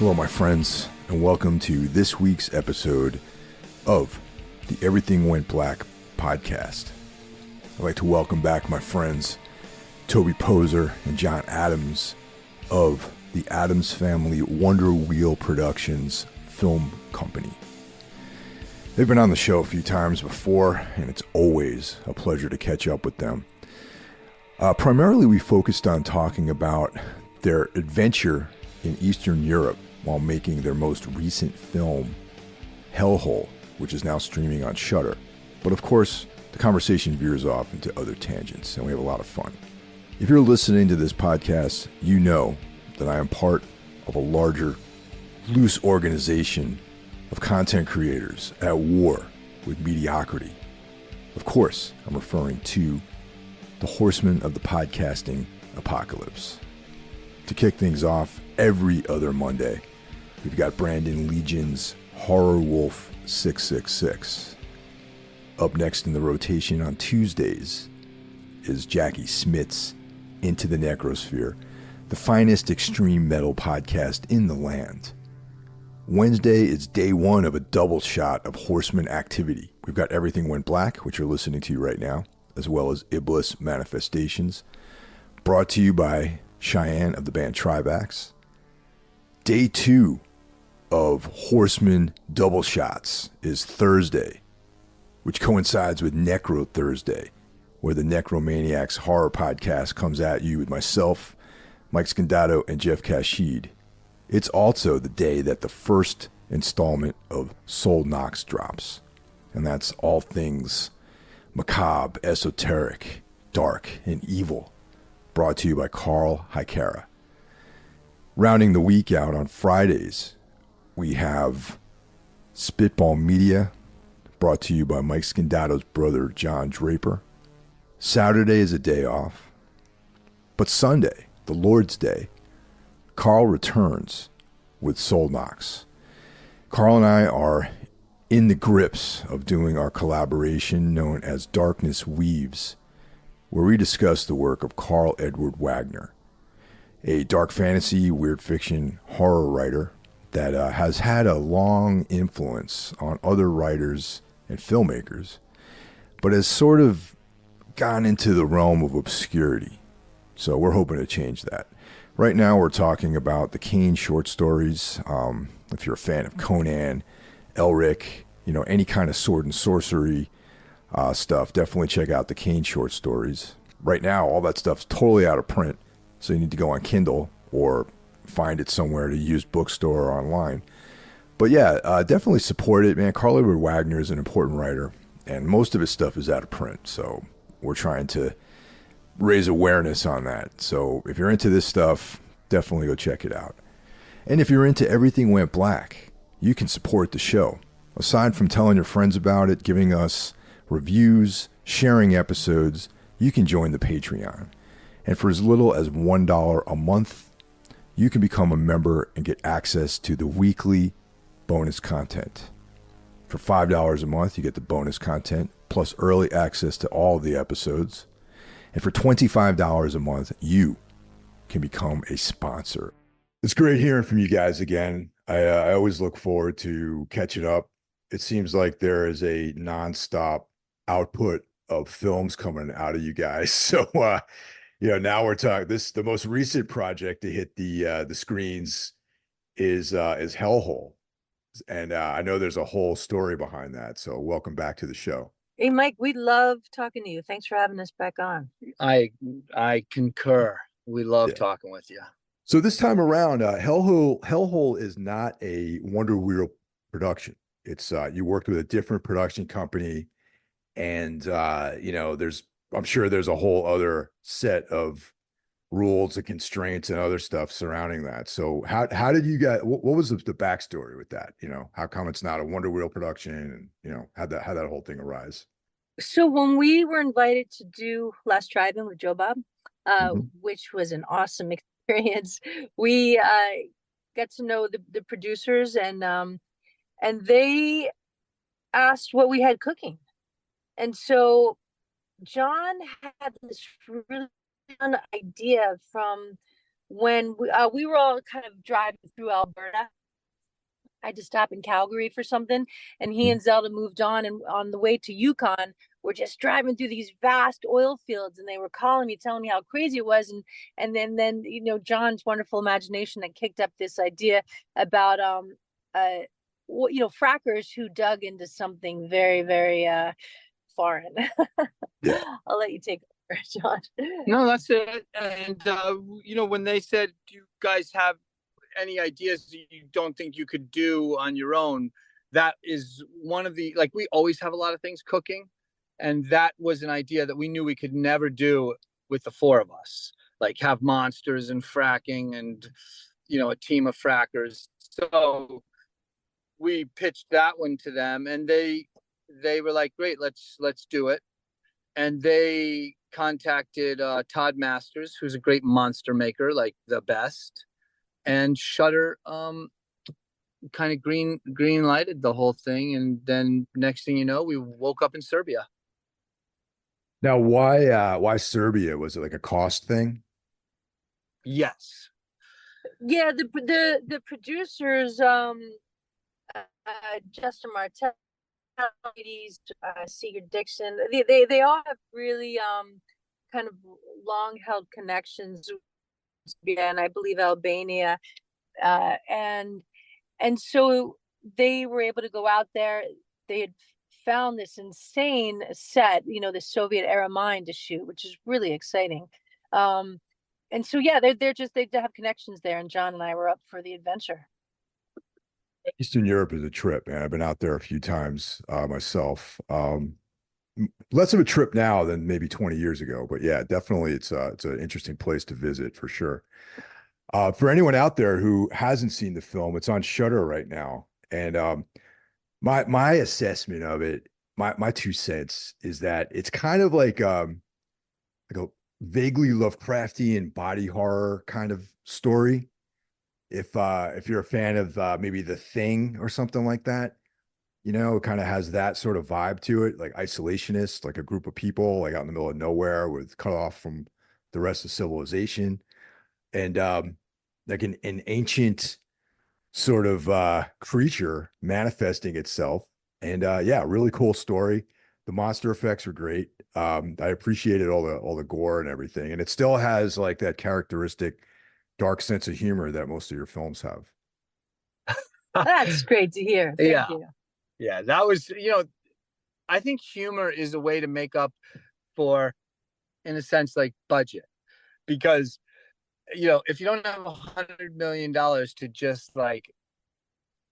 Hello, my friends, and welcome to this week's episode of the Everything Went Black podcast. I'd like to welcome back my friends Toby Poser and John Adams of the Adams Family Wonderwheel Productions film company. They've been on the show a few times before, and it's always a pleasure to catch up with them. Primarily, we focused on talking about their adventure in Eastern Europe while making their most recent film, Hellhole, which is now streaming on Shudder. But of course, the conversation veers off into other tangents, and we have a lot of fun. If you're listening to this podcast, you know that I am part of a larger, loose organization of content creators at war with mediocrity. Of course, I'm referring to the horsemen of the podcasting apocalypse. To kick things off, every other Monday, we've got Brandon Legion's Horror Wolf 666. Up next in the rotation on Tuesdays is Jackie Smith's Into the Necrosphere, the finest extreme metal podcast in the land. Wednesday is day one of a double shot of Horseman activity. We've got Everything Went Black, which you're listening to right now, as well as Iblis Manifestations, brought to you by Cheyenne of the band Trivax. Day two of Horseman double shots is Thursday, which coincides with Necro Thursday, where the Necromaniacs horror podcast comes at you with myself, Mike Scandato, and Jeff Kashid. It's also the day that the first installment of Soul Knox drops, and that's all things macabre, esoteric, dark, and evil, brought to you by Carl Hikara. Rounding the week out on Fridays, we have Spitball Media, brought to you by Mike Scandato's brother, John Draper. Saturday is a day off. But Sunday, the Lord's Day, Carl returns with Soul Knox. Carl and I are in the grips of doing our collaboration known as Darkness Weaves, where we discuss the work of Carl Edward Wagner, a dark fantasy, weird fiction, horror writer that has had a long influence on other writers and filmmakers, but has sort of gone into the realm of obscurity. So we're hoping to change that. Right now we're talking about the Kane short stories. If you're a fan of Conan, Elric, any kind of sword and sorcery stuff, definitely check out the Kane short stories. Right now, all that stuff's totally out of print, so you need to go on Kindle or find it somewhere at a used bookstore or online. But yeah, definitely support it, man. Carl Edward Wagner is an important writer, and most of his stuff is out of print, so we're trying to raise awareness on that. So if you're into this stuff, definitely go check it out. And if you're into Everything Went Black, you can support the show. Aside from telling your friends about it, giving us reviews, sharing episodes, you can join the Patreon. And for as little as $1 a month, you can become a member and get access to the weekly bonus content. For $5 a month, you get the bonus content, plus early access to all of the episodes. And for $25 a month, you can become a sponsor. It's great hearing from you guys again. I always look forward to catching up. It seems like there is a nonstop output of films coming out of you guys. So, now we're talking the most recent project to hit the screens is Hellhole. And I know there's a whole story behind that. So welcome back to the show. Hey, Mike, we love talking to you. Thanks for having us back on. I concur. We love talking with you. So this time around, Hellhole is not a Wonderwheel production. It's you worked with a different production company, and I'm sure there's a whole other set of rules and constraints and other stuff surrounding that. So how did you guys? What was the backstory with that? How come it's not a Wonderwheel production, and how'd that whole thing arise? So when we were invited to do Last Drive-In with Joe Bob, which was an awesome experience, we got to know the producers, and they asked what we had cooking. And so John had this really fun idea from when we were all kind of driving through Alberta. I had to stop in Calgary for something, and he and Zelda moved on. And on the way to Yukon, we're just driving through these vast oil fields, and they were calling me, telling me how crazy it was. And then John's wonderful imagination that kicked up this idea about frackers who dug into something very, very foreign. Yeah. I'll let you take over, John. No, that's it. And when they said, "Do you guys have any ideas you don't think you could do on your own?" That is one of the, like, we always have a lot of things cooking, and that was an idea that we knew we could never do with the four of us, like have monsters and fracking and a team of frackers. So we pitched that one to them, and they were like, great, let's do it. And they contacted Todd Masters, who's a great monster maker, like the best. And Shudder kind of green lighted the whole thing, and then next thing you know, we woke up in Serbia. Now, why Serbia? Was it like a cost thing? Yes. Yeah, the producers, Justin Martel, Sigurd Dixon, they all have really kind of long held connections, and I believe Albania, and so they were able to go out there. They had found this insane set, the Soviet era mine to shoot, which is really exciting. And so yeah, they have connections there, and John and I were up for the adventure. Eastern Europe is a trip, man. I've been out there a few times myself. Less of a trip now than maybe 20 years ago, but yeah, definitely it's an interesting place to visit for sure. For anyone out there who hasn't seen the film, it's on Shudder right now, and my assessment of it, my 2 cents is that it's kind of like a vaguely Lovecraftian body horror kind of story. If you're a fan of maybe The Thing or something like that, it kind of has that sort of vibe to it, like isolationist, like a group of people like out in the middle of nowhere with cut off from the rest of civilization, and like an ancient sort of creature manifesting itself. And yeah, really cool story. The monster effects are great. I appreciated all the gore and everything, and it still has like that characteristic dark sense of humor that most of your films have. That's great to hear. Thank you. Yeah, that was, I think humor is a way to make up for, in a sense, like budget, because if you don't have $100 million to just like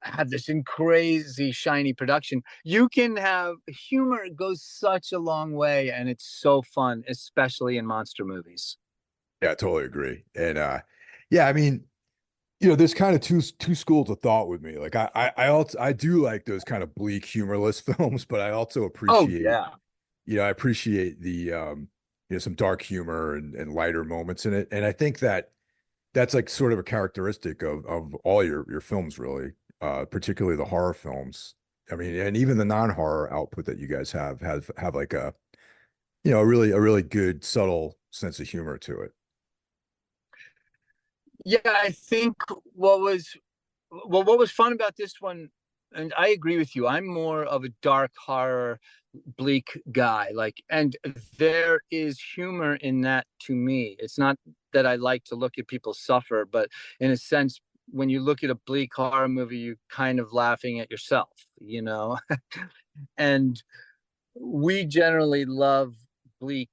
have this in crazy shiny production, you can have humor. It goes such a long way, and it's so fun, especially in monster movies. Yeah, I totally agree. And yeah, I mean, there's kind of two schools of thought with me. Like I do like those kind of bleak, humorless films, but I also appreciate, I appreciate the some dark humor and lighter moments in it. And I think that's like sort of a characteristic of all your films, really, particularly the horror films. I mean, and even the non-horror output that you guys have like a a really good subtle sense of humor to it. Yeah, I think what was fun about this one, and I agree with you, I'm more of a dark horror, bleak guy. Like, and there is humor in that to me. It's not that I like to look at people suffer, but in a sense, when you look at a bleak horror movie, you kind of laughing at yourself, and we generally love bleak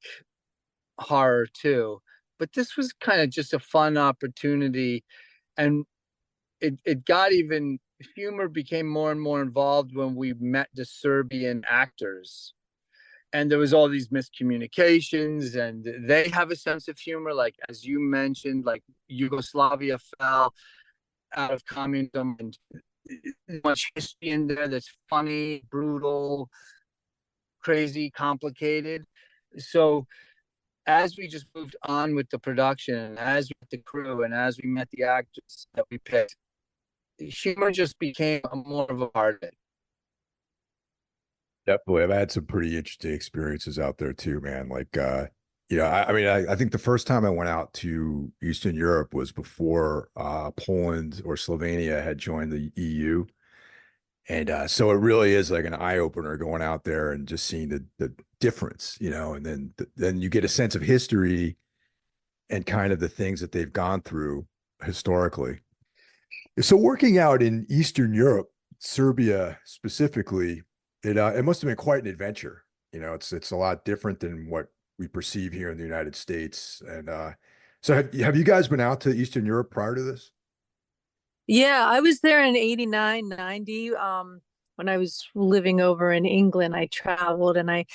horror too. But this was kind of just a fun opportunity, and it got even, humor became more and more involved when we met the Serbian actors, and there was all these miscommunications, and they have a sense of humor, like as you mentioned, like Yugoslavia fell out of communism, and much history in there that's funny, brutal, crazy, complicated. So as we just moved on with the production, as we met the crew, and as we met the actors that we picked, humor just became more of a part of it. Definitely. I've had some pretty interesting experiences out there too, man. Like I mean, I think the first time I went out to Eastern Europe was before Poland or Slovenia had joined the EU. And so it really is like an eye opener going out there and just seeing the difference, and then you get a sense of history and kind of the things that they've gone through historically. So working out in Eastern Europe, Serbia specifically, it must have been quite an adventure. It's a lot different than what we perceive here in the United States. And so have you guys been out to Eastern Europe prior to this? Yeah, I was there in 89, 90. When I was living over in England, I traveled and I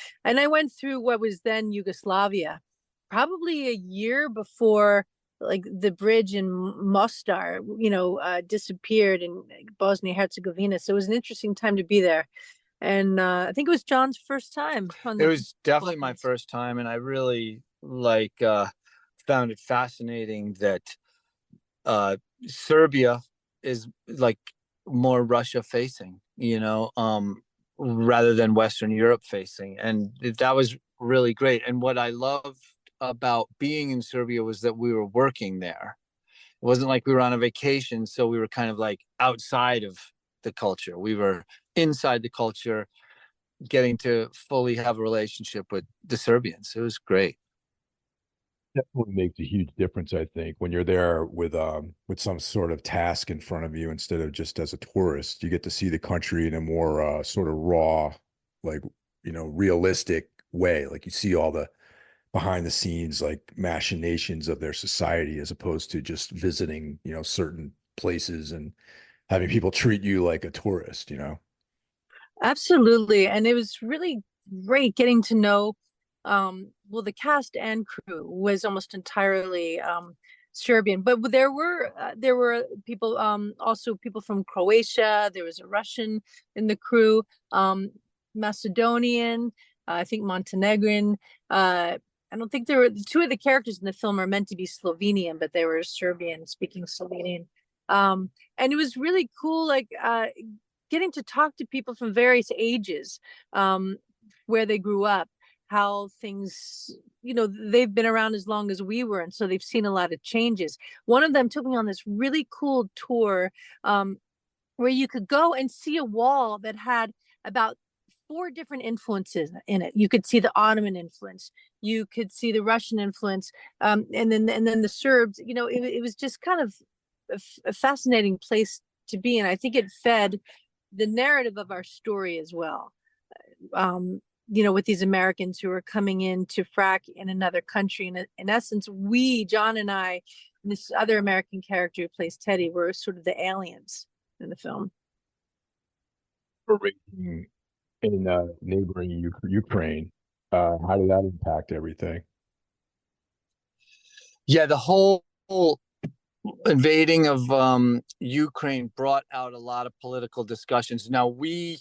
went through what was then Yugoslavia, probably a year before like the bridge in Mostar, disappeared in Bosnia Herzegovina. So it was an interesting time to be there. And I think it was John's first time on It the was definitely my Balkans. first time, and I really found it fascinating that Serbia is like more Russia facing, rather than Western Europe facing. And that was really great. And what I loved about being in Serbia was that we were working there. It wasn't like we were on a vacation, so we were kind of like outside of the culture. We were inside the culture, getting to fully have a relationship with the Serbians. It was great. Definitely makes a huge difference, I think, when you're there with some sort of task in front of you instead of just as a tourist. You get to see the country in a more sort of raw, like realistic way. Like you see all the behind the scenes like machinations of their society as opposed to just visiting, certain places and having people treat you like a tourist. Absolutely. And it was really great getting to know, well, the cast and crew was almost entirely Serbian, but there were people, also people from Croatia. There was a Russian in the crew, Macedonian, I think Montenegrin. I don't think there were two of the characters in the film are meant to be Slovenian, but they were Serbian speaking Slovenian. And it was really cool, like getting to talk to people from various ages, where they grew up, how things, they've been around as long as we were. And so they've seen a lot of changes. One of them took me on this really cool tour, where you could go and see a wall that had about four different influences in it. You could see the Ottoman influence, you could see the Russian influence, and then the Serbs. It was just kind of a fascinating place to be, and I think it fed the narrative of our story as well. With these Americans who are coming in to frack in another country. And in essence, John and I, and this other American character who plays Teddy, were sort of the aliens in the film. Operating in neighboring Ukraine, how did that impact everything? Yeah, the whole invading of Ukraine brought out a lot of political discussions. Now, we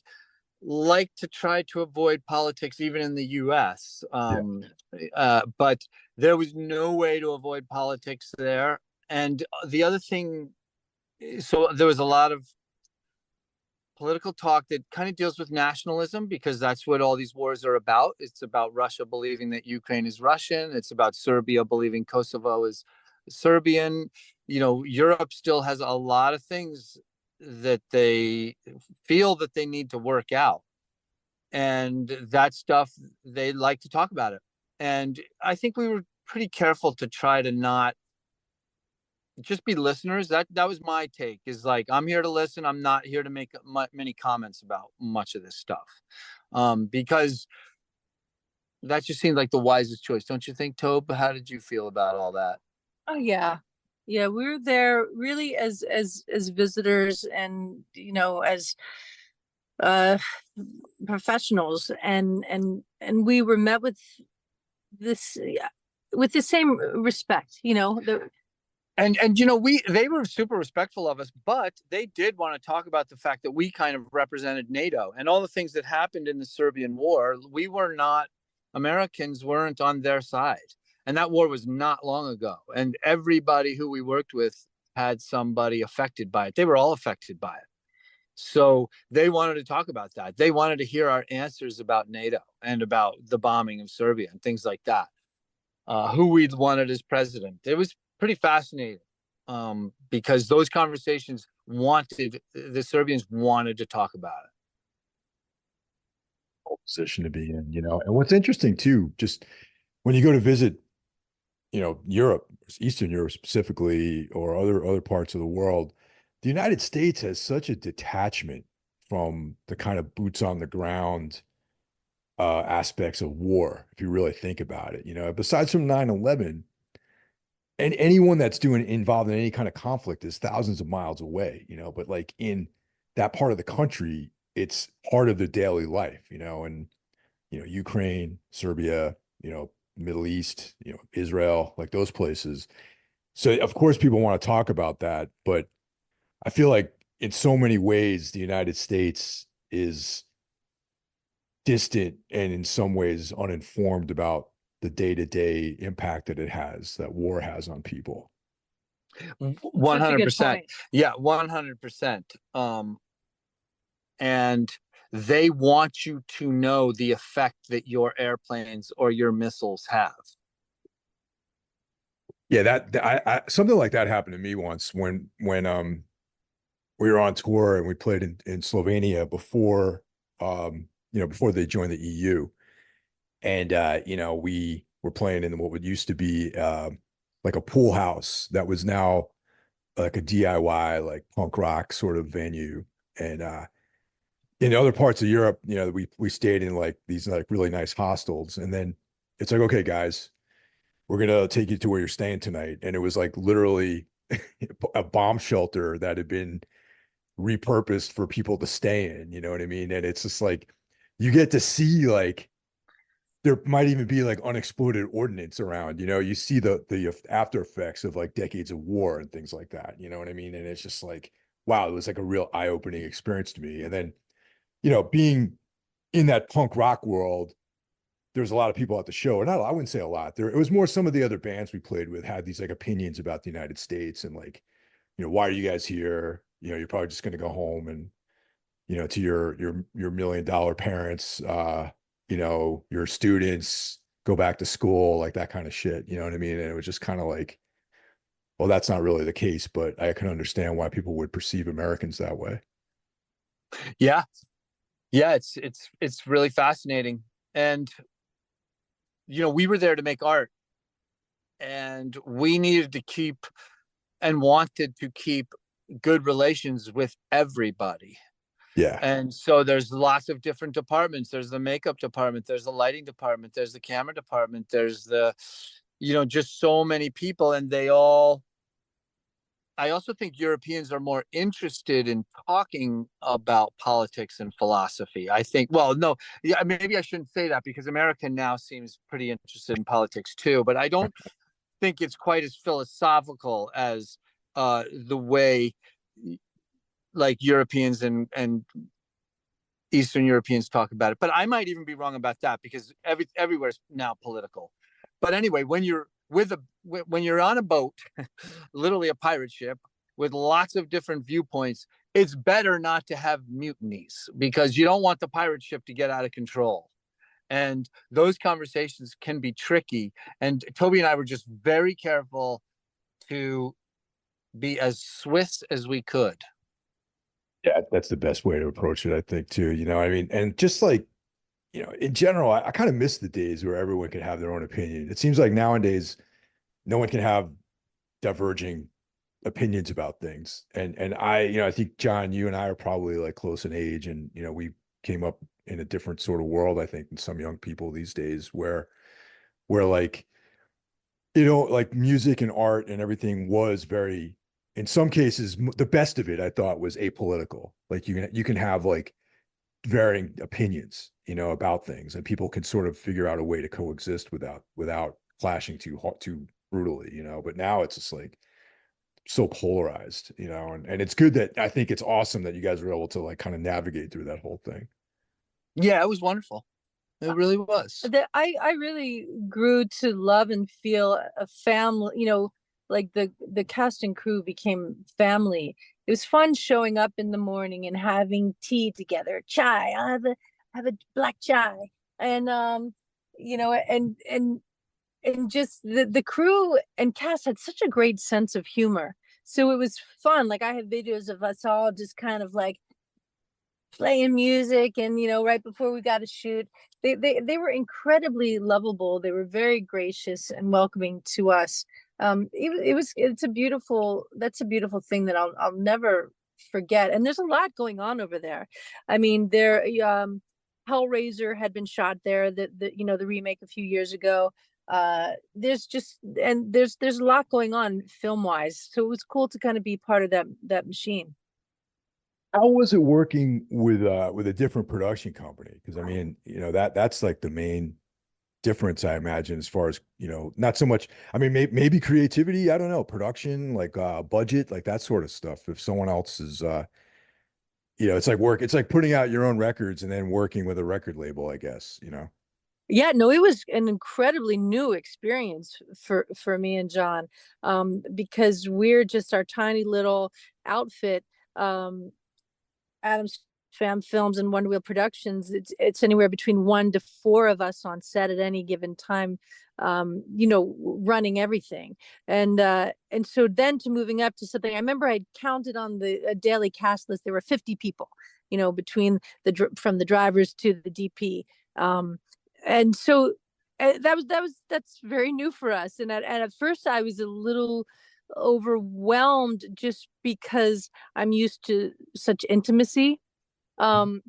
like to try to avoid politics even in the US, but there was no way to avoid politics there. And the other thing, so there was a lot of political talk that kind of deals with nationalism, because that's what all these wars are about. It's about Russia believing that Ukraine is Russian. It's about Serbia believing Kosovo is Serbian. Europe still has a lot of things that they feel that they need to work out. And that stuff, they like to talk about it. And I think we were pretty careful to try to not just be listeners. That was my take, is like, I'm here to listen. I'm not here to make many comments about much of this stuff, because that just seemed like the wisest choice, don't you think, Tobe? How did you feel about all that? Oh yeah. Yeah, we were there really as visitors, and as uh professionals, and we were met this with the same respect, And they were super respectful of us, but they did want to talk about the fact that we kind of represented NATO and all the things that happened in the Serbian war. Americans weren't on their side. And that war was not long ago. And everybody who we worked with had somebody affected by it. They were all affected by it. So they wanted to talk about that. They wanted to hear our answers about NATO and about the bombing of Serbia and things like that. who we'd wanted as president. It was pretty fascinating, because those conversations the Serbians wanted to talk about it. Position to be in, you know. And what's interesting too, just when you go to visit, you know, Europe, Eastern Europe specifically, or other parts of the world, the United States has such a detachment from the kind of boots on the ground aspects of war, if you really think about it. You know, besides from 9/11, and anyone that's doing involved in any kind of conflict is thousands of miles away, you know, but like in that part of the country, it's part of their daily life, you know, and you know, Ukraine, Serbia, you know, Middle East, you know, Israel, like those places. So of course people want to talk about that, but I feel like in so many ways the United States is distant and in some ways uninformed about the day-to-day impact that it has, that war has on people. 100%. Yeah, 100%. And they want you to know the effect that your airplanes or your missiles have. Yeah, I something like that happened to me once when we were on tour and we played in Slovenia before you know, before they joined the EU. And you know, we were playing in what would used to be like a pool house that was now like a DIY, like punk rock sort of venue. And in other parts of Europe, you know, we stayed in like these like really nice hostels. And then it's like, okay, guys, we're gonna take you to where you're staying tonight. And it was like literally a bomb shelter that had been repurposed for people to stay in, you know what I mean? And it's just like you get to see like there might even be like unexploded ordnance around, you know, you see the after effects of like decades of war and things like that, you know what I mean? And it's just like, wow, it was like a real eye-opening experience to me. And then, you know, being in that punk rock world, there's a lot of people at the show, and I wouldn't say a lot. There, it was more some of the other bands we played with had these like opinions about the United States and like, you know, why are you guys here? You know, you're probably just going to go home and, you know, to your $1 million parents, you know, your students go back to school, like that kind of shit. You know what I mean? And it was just kind of like, well, that's not really the case, but I can understand why people would perceive Americans that way. Yeah. Yeah, it's really fascinating. And you know, we were there to make art, and we needed to keep and wanted to keep good relations with everybody. Yeah. And so there's lots of different departments. There's the makeup department, there's the lighting department, there's the camera department, there's the, you know, just so many people. And they all, I also think Europeans are more interested in talking about politics and philosophy. I think, well, no, yeah, maybe I shouldn't say that, because America now seems pretty interested in politics too, but I don't think it's quite as philosophical as the way like Europeans and Eastern Europeans talk about it. But I might even be wrong about that, because everywhere's now political. But anyway, when you're on a boat, literally a pirate ship with lots of different viewpoints, it's better not to have mutinies, because you don't want the pirate ship to get out of control. And those conversations can be tricky. And Toby and I were just very careful to be as Swiss as we could. Yeah, that's the best way to approach it, I think, too. You know, I mean, and just like, you know, in general, I kind of miss the days where everyone could have their own opinion. It seems like nowadays no one can have diverging opinions about things. And I, you know, I think John, you and I are probably like close in age, and you know, we came up in a different sort of world, I think, than some young people these days, where like, you know, like music and art and everything was very, in some cases, the best of it, I thought, was apolitical. Like you can have like varying opinions, you know, about things, and people can sort of figure out a way to coexist without clashing too brutally, you know. But now it's just like so polarized, you know, and it's good that I think it's awesome that you guys were able to like kind of navigate through that whole thing. Yeah, it was wonderful. It really was. I really grew to love and feel a family, you know, like the cast and crew became family. It was fun showing up in the morning and having tea together, chai. I have a black chai, and you know, and and just the crew and cast had such a great sense of humor. So it was fun. Like I have videos of us all just kind of like playing music, and right before we got to shoot, they were incredibly lovable. They were very gracious and welcoming to us. It's a beautiful, that's a beautiful thing that I'll never forget. And there's a lot going on over there. I mean, Hellraiser had been shot there, the remake a few years ago. There's a lot going on film wise, so it was cool to kind of be part of that machine. How was it working with a different production company? Because I mean, that's like the main difference, I imagine, as far as, not so much, I mean, maybe creativity, I don't know, production, like budget, like that sort of stuff. If someone else is it's like putting out your own records and then working with a record label, I guess. Yeah, no, it was an incredibly new experience for me and John, because we're just our tiny little outfit. Adam's Fam Films and Wonderwheel Productions, it's anywhere between 1 to 4 of us on set at any given time, running everything. And so then to moving up to something, I remember I counted on the daily cast list, there were 50 people, between from the drivers to the DP. And so that's very new for us. And at first I was a little overwhelmed just because I'm used to such intimacy. Um,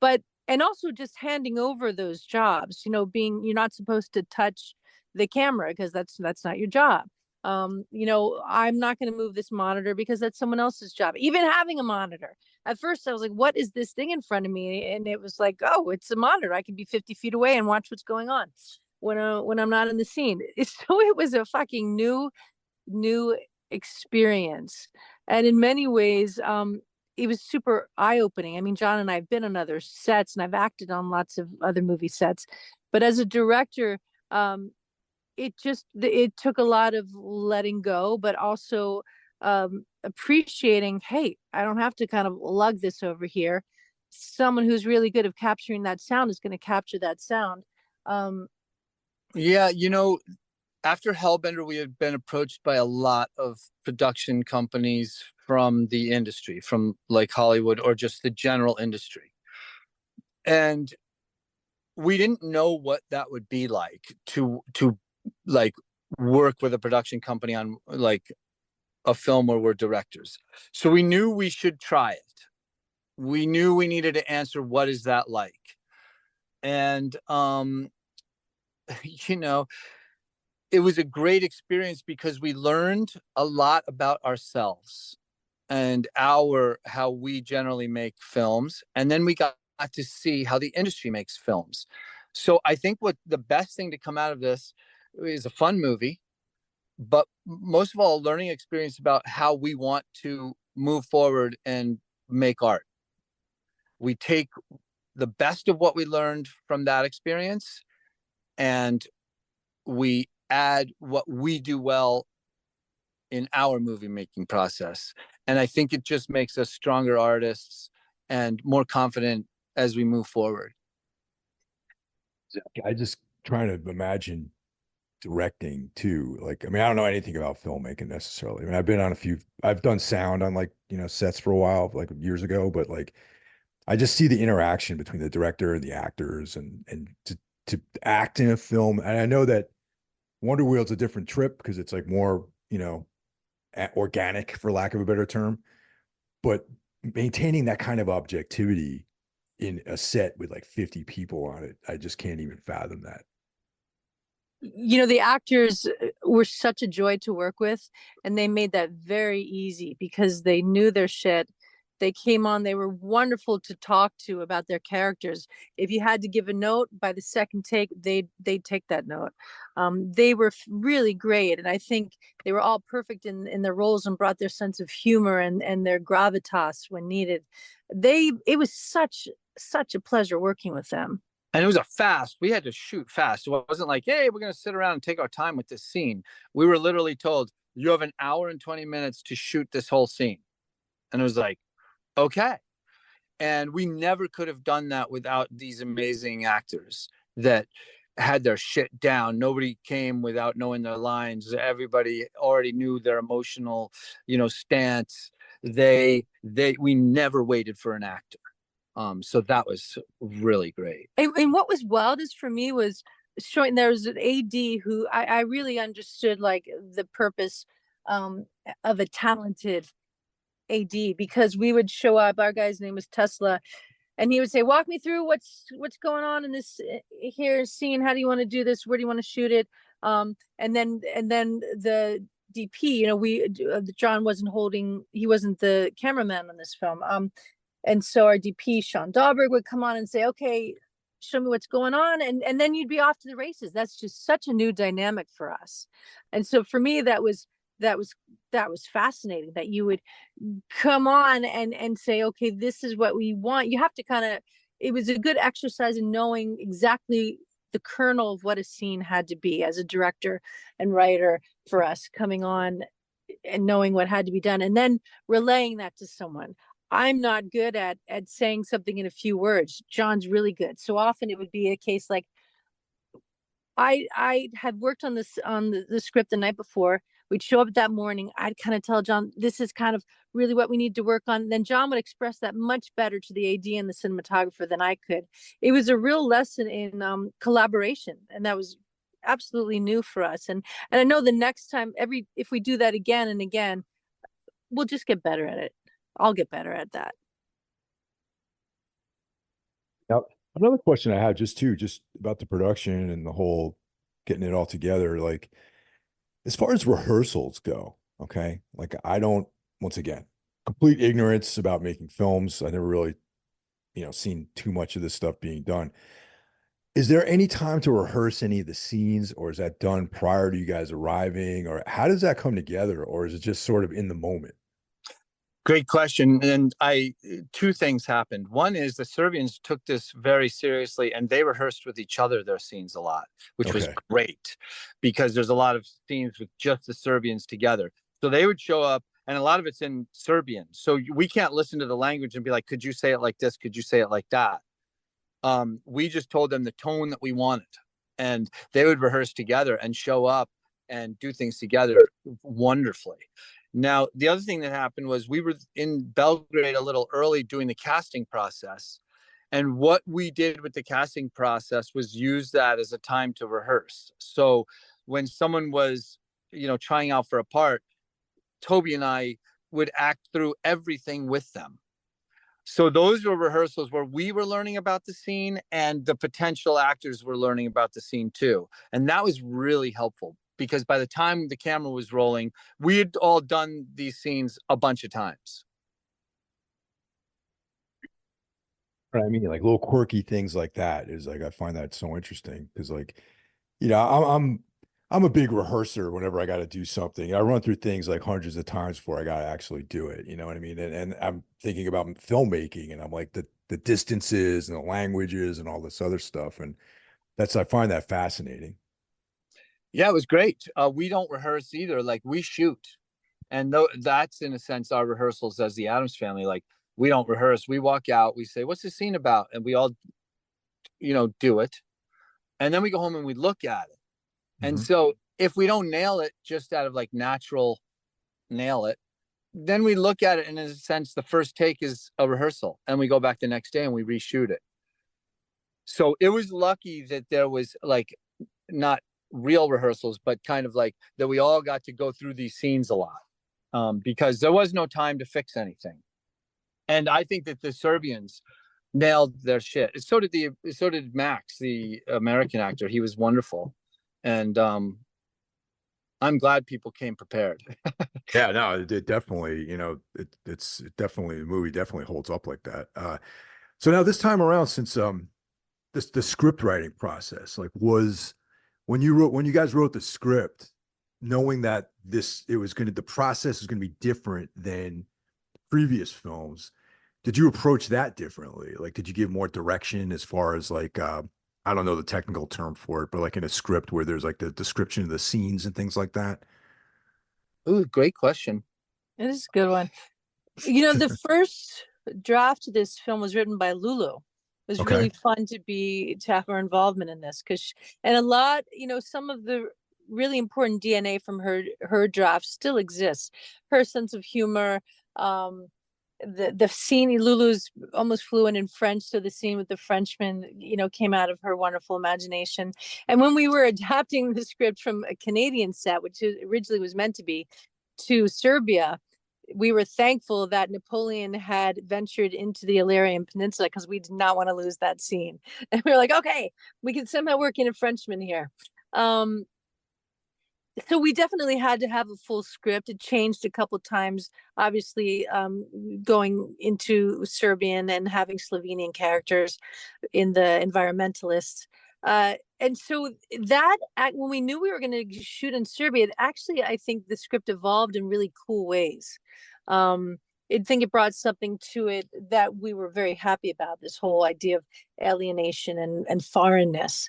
but and also just handing over those jobs, being you're not supposed to touch the camera because that's not your job. I'm not going to move this monitor because that's someone else's job. Even having a monitor. At first I was like, what is this thing in front of me? And it was like, oh, it's a monitor. I can be 50 feet away and watch what's going on when I'm not in the scene. So it was a fucking new experience. And in many ways, it was super eye-opening. I mean, John and I have been on other sets and I've acted on lots of other movie sets, but as a director, it took a lot of letting go, but also appreciating, hey, I don't have to kind of lug this over here. Someone who's really good at capturing that sound is going to capture that sound. Yeah, after Hellbender, we had been approached by a lot of production companies from the industry, from like Hollywood or just the general industry. And we didn't know what that would be like to like work with a production company on like a film where we're directors. So we knew we should try it. We knew we needed to answer, what is that like? And it was a great experience because we learned a lot about ourselves and how we generally make films. And then we got to see how the industry makes films. So I think what the best thing to come out of this is a fun movie, but most of all, a learning experience about how we want to move forward and make art. We take the best of what we learned from that experience and we add what we do well in our movie making process. And I think it just makes us stronger artists and more confident as we move forward. I just trying to imagine directing too. Like, I mean, I don't know anything about filmmaking necessarily. I mean, I've done sound on like, sets for a while, like years ago, but like, I just see the interaction between the director and the actors and to act in a film. And I know that Wonder Wheel's a different trip because it's like more, organic, for lack of a better term. But maintaining that kind of objectivity in a set with like 50 people on it, I just can't even fathom that. The actors were such a joy to work with, and they made that very easy because they knew their shit. They came on, they were wonderful to talk to about their characters. If you had to give a note by the second take, they'd take that note. They were really great, and I think they were all perfect in their roles and brought their sense of humor and their gravitas when needed. It was such a pleasure working with them. And we had to shoot fast. It wasn't like, hey, we're going to sit around and take our time with this scene. We were literally told, you have an hour and 20 minutes to shoot this whole scene. And it was like, okay. And we never could have done that without these amazing actors that had their shit down. Nobody came without knowing their lines. Everybody already knew their emotional, stance. We never waited for an actor. So that was really great. And what was wildest for me was showing there was an AD who I really understood like the purpose of a talented AD, because we would show up, our guy's name was Tesla, and he would say, walk me through what's going on in this here scene. How do you want to do this? Where do you want to shoot it? And then the DP, John he wasn't the cameraman on this film. And so our DP, Sean Dahlberg, would come on and say, okay, show me what's going on. And then you'd be off to the races. That's just such a new dynamic for us. And so for me, that was fascinating, that you would come on and say, okay, this is what we want. You have to it was a good exercise in knowing exactly the kernel of what a scene had to be as a director and writer for us, coming on and knowing what had to be done and then relaying that to someone. I'm not good at saying something in a few words. John's really good. So often it would be a case like, I had worked on the script the night before. We'd show up that morning. I'd kind of tell John, this is kind of really what we need to work on. Then John would express that much better to the AD and the cinematographer than I could. It was a real lesson in collaboration, and that was absolutely new for us. And I know the next time, if we do that again and again, we'll just get better at it. I'll get better at that. Now, another question I have just about the production and the whole getting it all together, like as far as rehearsals go, okay? Like once again, complete ignorance about making films. I never really, seen too much of this stuff being done. Is there any time to rehearse any of the scenes, or is that done prior to you guys arriving, or how does that come together, or is it just sort of in the moment? Great question. And two things happened. One is the Serbians took this very seriously, and they rehearsed with each other their scenes a lot, which was great, because there's a lot of scenes with just the Serbians together. So they would show up, and a lot of it's in Serbian. So we can't listen to the language and be like, could you say it like this? Could you say it like that? We just told them the tone that we wanted, and they would rehearse together and show up and do things together wonderfully. Now, the other thing that happened was we were in Belgrade a little early doing the casting process. And what we did with the casting process was use that as a time to rehearse. So when someone was, trying out for a part, Toby and I would act through everything with them. So those were rehearsals where we were learning about the scene and the potential actors were learning about the scene too. And that was really helpful, because by the time the camera was rolling, we had all done these scenes a bunch of times. I mean, like little quirky things like that is like, I find that so interesting because like, I'm a big rehearser whenever I got to do something. I run through things like hundreds of times before I got to actually do it. You know what I mean? And I'm thinking about filmmaking, and I'm like the distances and the languages and all this other stuff. And I find that fascinating. Yeah, it was great. We don't rehearse either. Like we shoot. And that's in a sense our rehearsals as the Addams Family. Like we don't rehearse. We walk out, we say, what's the scene about? And we all, do it. And then we go home and we look at it. And so if we don't nail it just out of like natural nail it, then we look at it, and in a sense, the first take is a rehearsal, and we go back the next day and we reshoot it. So it was lucky that there was like not real rehearsals, but kind of like that we all got to go through these scenes a lot, because there was no time to fix anything. And I think that the Serbians nailed their shit. So did Max, the American actor. He was wonderful. And I'm glad people came prepared. Yeah, no, it definitely, it's definitely, the movie definitely holds up like that. So now this time around, since the script writing process, like when you guys wrote the script, knowing that the process is going to be different than previous films, did you approach that differently? Like, did you give more direction as far as like, I don't know the technical term for it, but like in a script where there's like the description of the scenes and things like that? Ooh, great question. It is a good one. The first draft of this film was written by Lulu. was Okay. really fun to have her involvement in this, and a lot, some of the really important DNA from her draft still exists. Her sense of humor, um, the scene, Lulu's almost fluent in French, so the scene with the Frenchman, came out of her wonderful imagination. And when we were adapting the script from a Canadian set, which originally was meant to be, to Serbia, we were thankful that Napoleon had ventured into the Illyrian Peninsula, because we did not want to lose that scene. And we were like, okay, we can somehow work in a Frenchman here. So we definitely had to have a full script. It changed a couple times, obviously, going into Serbian and having Slovenian characters in the environmentalists. And so that, when we knew we were going to shoot in Serbia, actually, I think the script evolved in really cool ways. I think it brought something to it that we were very happy about, this whole idea of alienation and foreignness.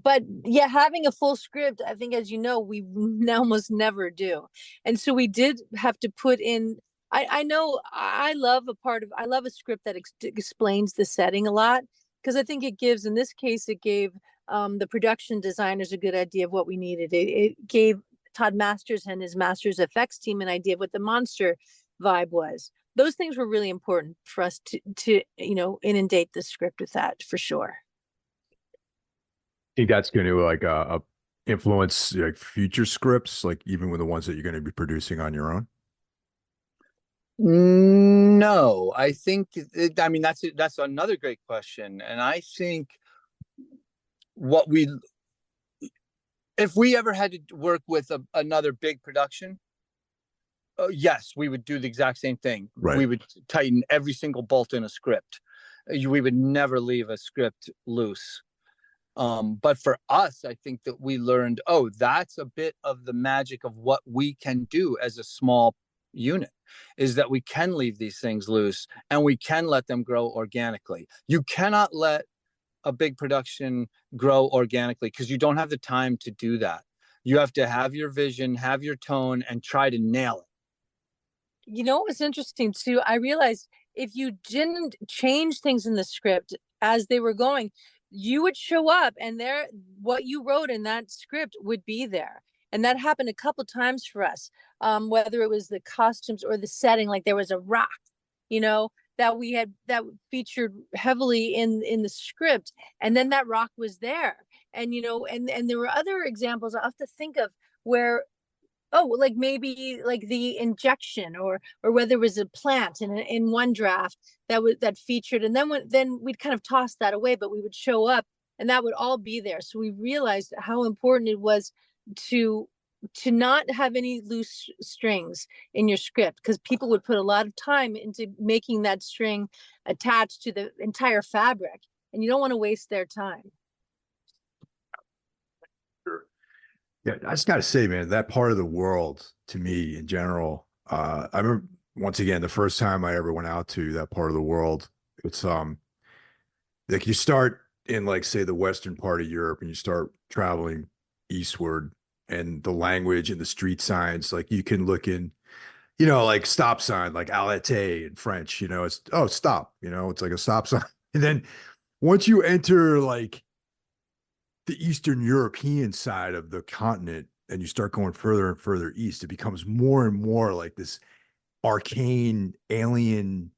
But yeah, having a full script, I think, as you know, we almost never do. And so we did have to put in, I know I love a script that explains the setting a lot, because I think it gives, in this case, it gave the production designers a good idea of what we needed. It gave Todd Masters and his Masters effects team an idea of what the monster vibe was. Those things were really important for us to inundate the script with that, for sure. Think that's going to like influence like future scripts, like even with the ones that you're going to be producing on your own? No, I think I mean that's another great question, and I think if we ever had to work with another big production, yes, we would do the exact same thing. Right. We would tighten every single bolt in a script. We would never leave a script loose. But for us, I think that we learned, that's a bit of the magic of what we can do as a small unit, is that we can leave these things loose and we can let them grow organically. You cannot let a big production grow organically because you don't have the time to do that. You have to have your vision, have your tone, and try to nail it. What was interesting too, I realized if you didn't change things in the script as they were going, you would show up and what you wrote in that script would be there. And that happened a couple times for us, whether it was the costumes or the setting. Like there was a rock, that featured heavily in the script, and then that rock was there. And and there were other examples I have to think of where, like maybe like the injection, or whether it was a plant in one draft that featured, and then we'd kind of toss that away, but we would show up and that would all be there. So we realized how important it was to not have any loose strings in your script, because people would put a lot of time into making that string attached to the entire fabric, and you don't want to waste their time. Yeah, I just got to say, man, that part of the world to me in general, I remember once again, the first time I ever went out to that part of the world, it's like you start in like, say, the western part of Europe and you start traveling eastward, and the language and the street signs, like you can look in, like stop sign, like arrêtez in French, it's, stop, it's like a stop sign. And then once you enter like the Eastern European side of the continent and you start going further and further east, it becomes more and more like this arcane, alien,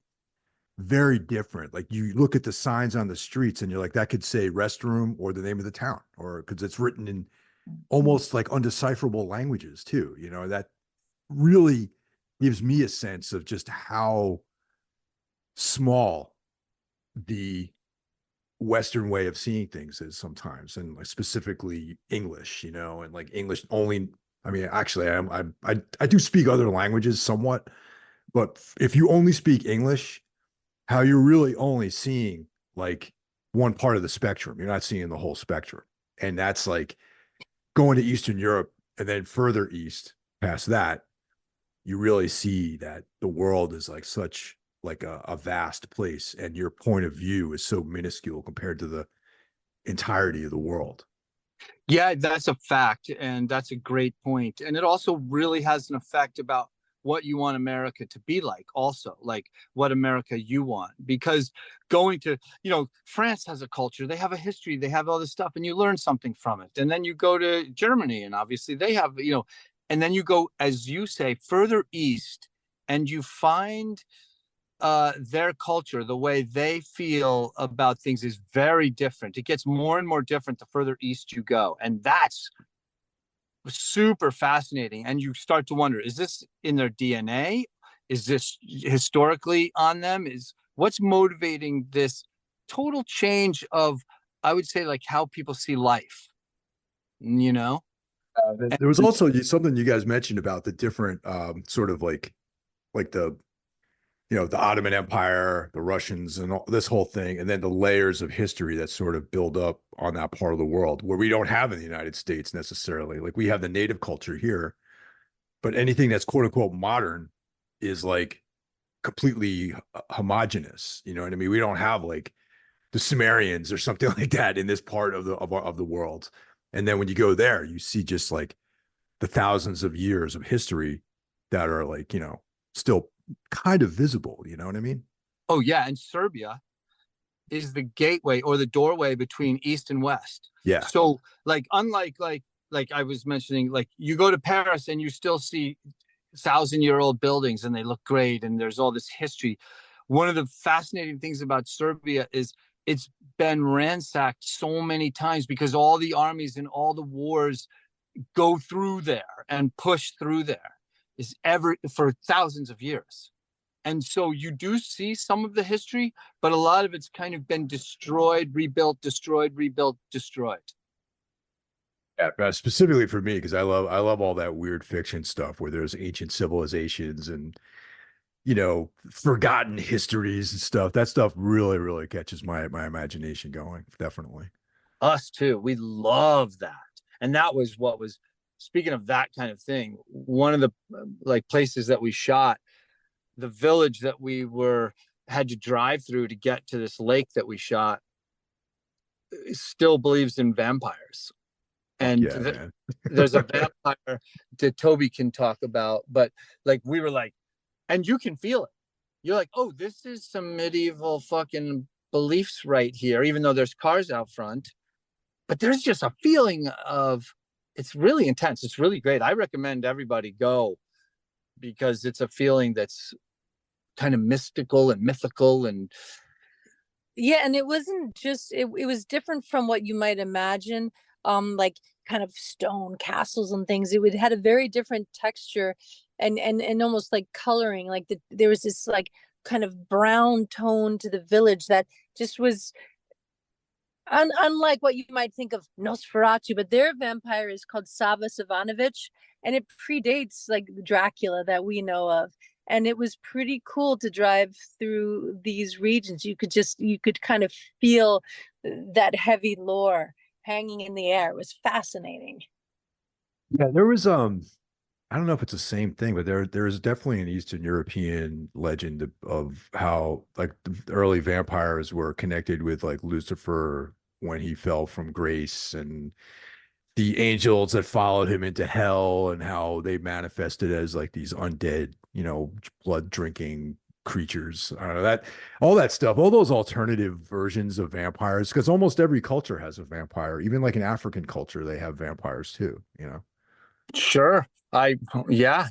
very different. Like you look at the signs on the streets and you're like, that could say restroom or the name of the town, or because it's written in almost like undecipherable languages too. That really gives me a sense of just how small the Western way of seeing things is sometimes, and like specifically English, and like English only. I mean, actually, I do speak other languages somewhat, but if you only speak English, how you're really only seeing like one part of the spectrum. You're not seeing the whole spectrum, and that's like going to Eastern Europe and then further east past that, you really see that the world is like such like a vast place, and your point of view is so minuscule compared to the entirety of the world. Yeah, that's a fact, and that's a great point. And it also really has an effect about what you want America to be like, also like what America you want. Because going to, France has a culture, they have a history, they have all this stuff, and you learn something from it. And then you go to Germany, and obviously they have, and then you go, as you say, further east, and you find their culture, the way they feel about things is very different. It gets more and more different the further east you go. And that's super fascinating. And you start to wonder, is this in their DNA? Is this historically on them? Is what's motivating this total change of, I would say, like how people see life, There was also something you guys mentioned about the different sort of like the the Ottoman Empire, the Russians, and this whole thing, and then the layers of history that sort of build up on that part of the world where we don't have in the United States necessarily. Like we have the native culture here, but anything that's quote unquote modern is like completely homogenous. You know what I mean? We don't have like the Sumerians or something like that in this part of the world. And then when you go there, you see just like the thousands of years of history that are like, still kind of visible, you know what I mean? Oh yeah, and Serbia is the gateway or the doorway between East and West. Yeah. So like, unlike like I was mentioning, like you go to Paris and you still see 1,000-year-old buildings and they look great and there's all this history. One of the fascinating things about Serbia is it's been ransacked so many times because all the armies and all the wars go through there and push through there is ever for thousands of years. And so you do see some of the history, but a lot of it's kind of been destroyed, rebuilt, destroyed, rebuilt, destroyed. Yeah, specifically for me, because I love all that weird fiction stuff where there's ancient civilizations and forgotten histories and stuff. That stuff really, really catches my imagination going. Definitely. Us too. We love that. And that was what was, speaking of that kind of thing, one of the like places that we shot, the village that we had to drive through to get to this lake that we shot, still believes in vampires. And yeah, there's a vampire that Toby can talk about, but like we were like, and you can feel it. You're like, oh, this is some medieval fucking beliefs right here, even though there's cars out front. But there's just a feeling of, it's really intense. It's really great. I recommend everybody go because it's a feeling that's kind of mystical and mythical. And yeah, and it wasn't just it was different from what you might imagine, like kind of stone castles and things. It had a very different texture and almost like coloring. Like there was this like kind of brown tone to the village that just was unlike what you might think of Nosferatu, but their vampire is called Sava Savanovic, and it predates like Dracula that we know of. And it was pretty cool to drive through these regions. You could kind of feel that heavy lore hanging in the air. It was fascinating. Yeah, there was I don't know if it's the same thing, but there's definitely an Eastern European legend of how like the early vampires were connected with like Lucifer when he fell from grace and the angels that followed him into hell and how they manifested as like these undead, blood drinking creatures. I don't know that all that stuff, all those alternative versions of vampires, because almost every culture has a vampire. Even like in African culture, they have vampires too. sure,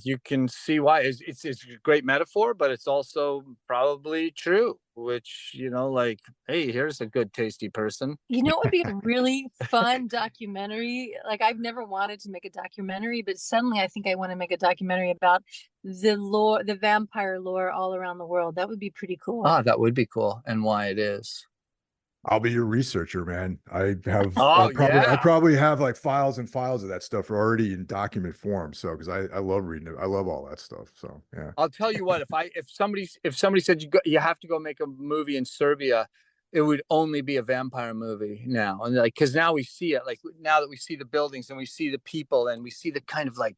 you can see why. It's a great metaphor, but it's also probably true, which, like, hey, here's a good tasty person. It would be a really fun documentary. Like I've never wanted to make a documentary, but suddenly I think I want to make a documentary about the lore, the vampire lore all around the world. That would be pretty cool. That would be cool, and why it is. I'll be your researcher, man. I Oh, I probably have like files and files of that stuff already in document form. So, because I love reading it, I love all that stuff. So, yeah. I'll tell you what, if somebody said you have to go make a movie in Serbia, it would only be a vampire movie now. And like, because now we see it, like now that we see the buildings and we see the people and we see the kind of like,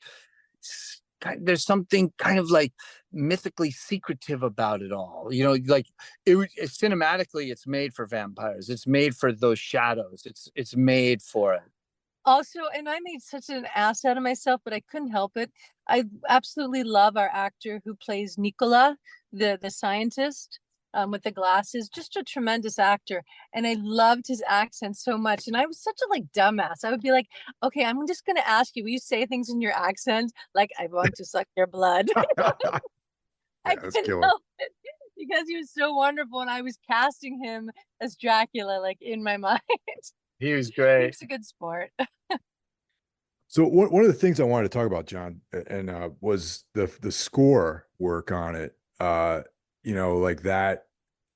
there's something kind of like mythically secretive about it all. Like cinematically, it's made for vampires. It's made for those shadows. It's made for it. Also, and I made such an ass out of myself, but I couldn't help it. I absolutely love our actor who plays Nicola, the scientist, with the glasses. Just a tremendous actor, and I loved his accent so much. And I was such a like dumbass. I would be like, "Okay, I'm just gonna ask you. Will you say things in your accent? Like, I want to suck your blood." I Yeah, that's couldn't killer. help it because he was so wonderful, and I was casting him as Dracula, like in my mind. He was He great. was a good sport. So one of the things I wanted to talk about, John, and was the score work on it. Like that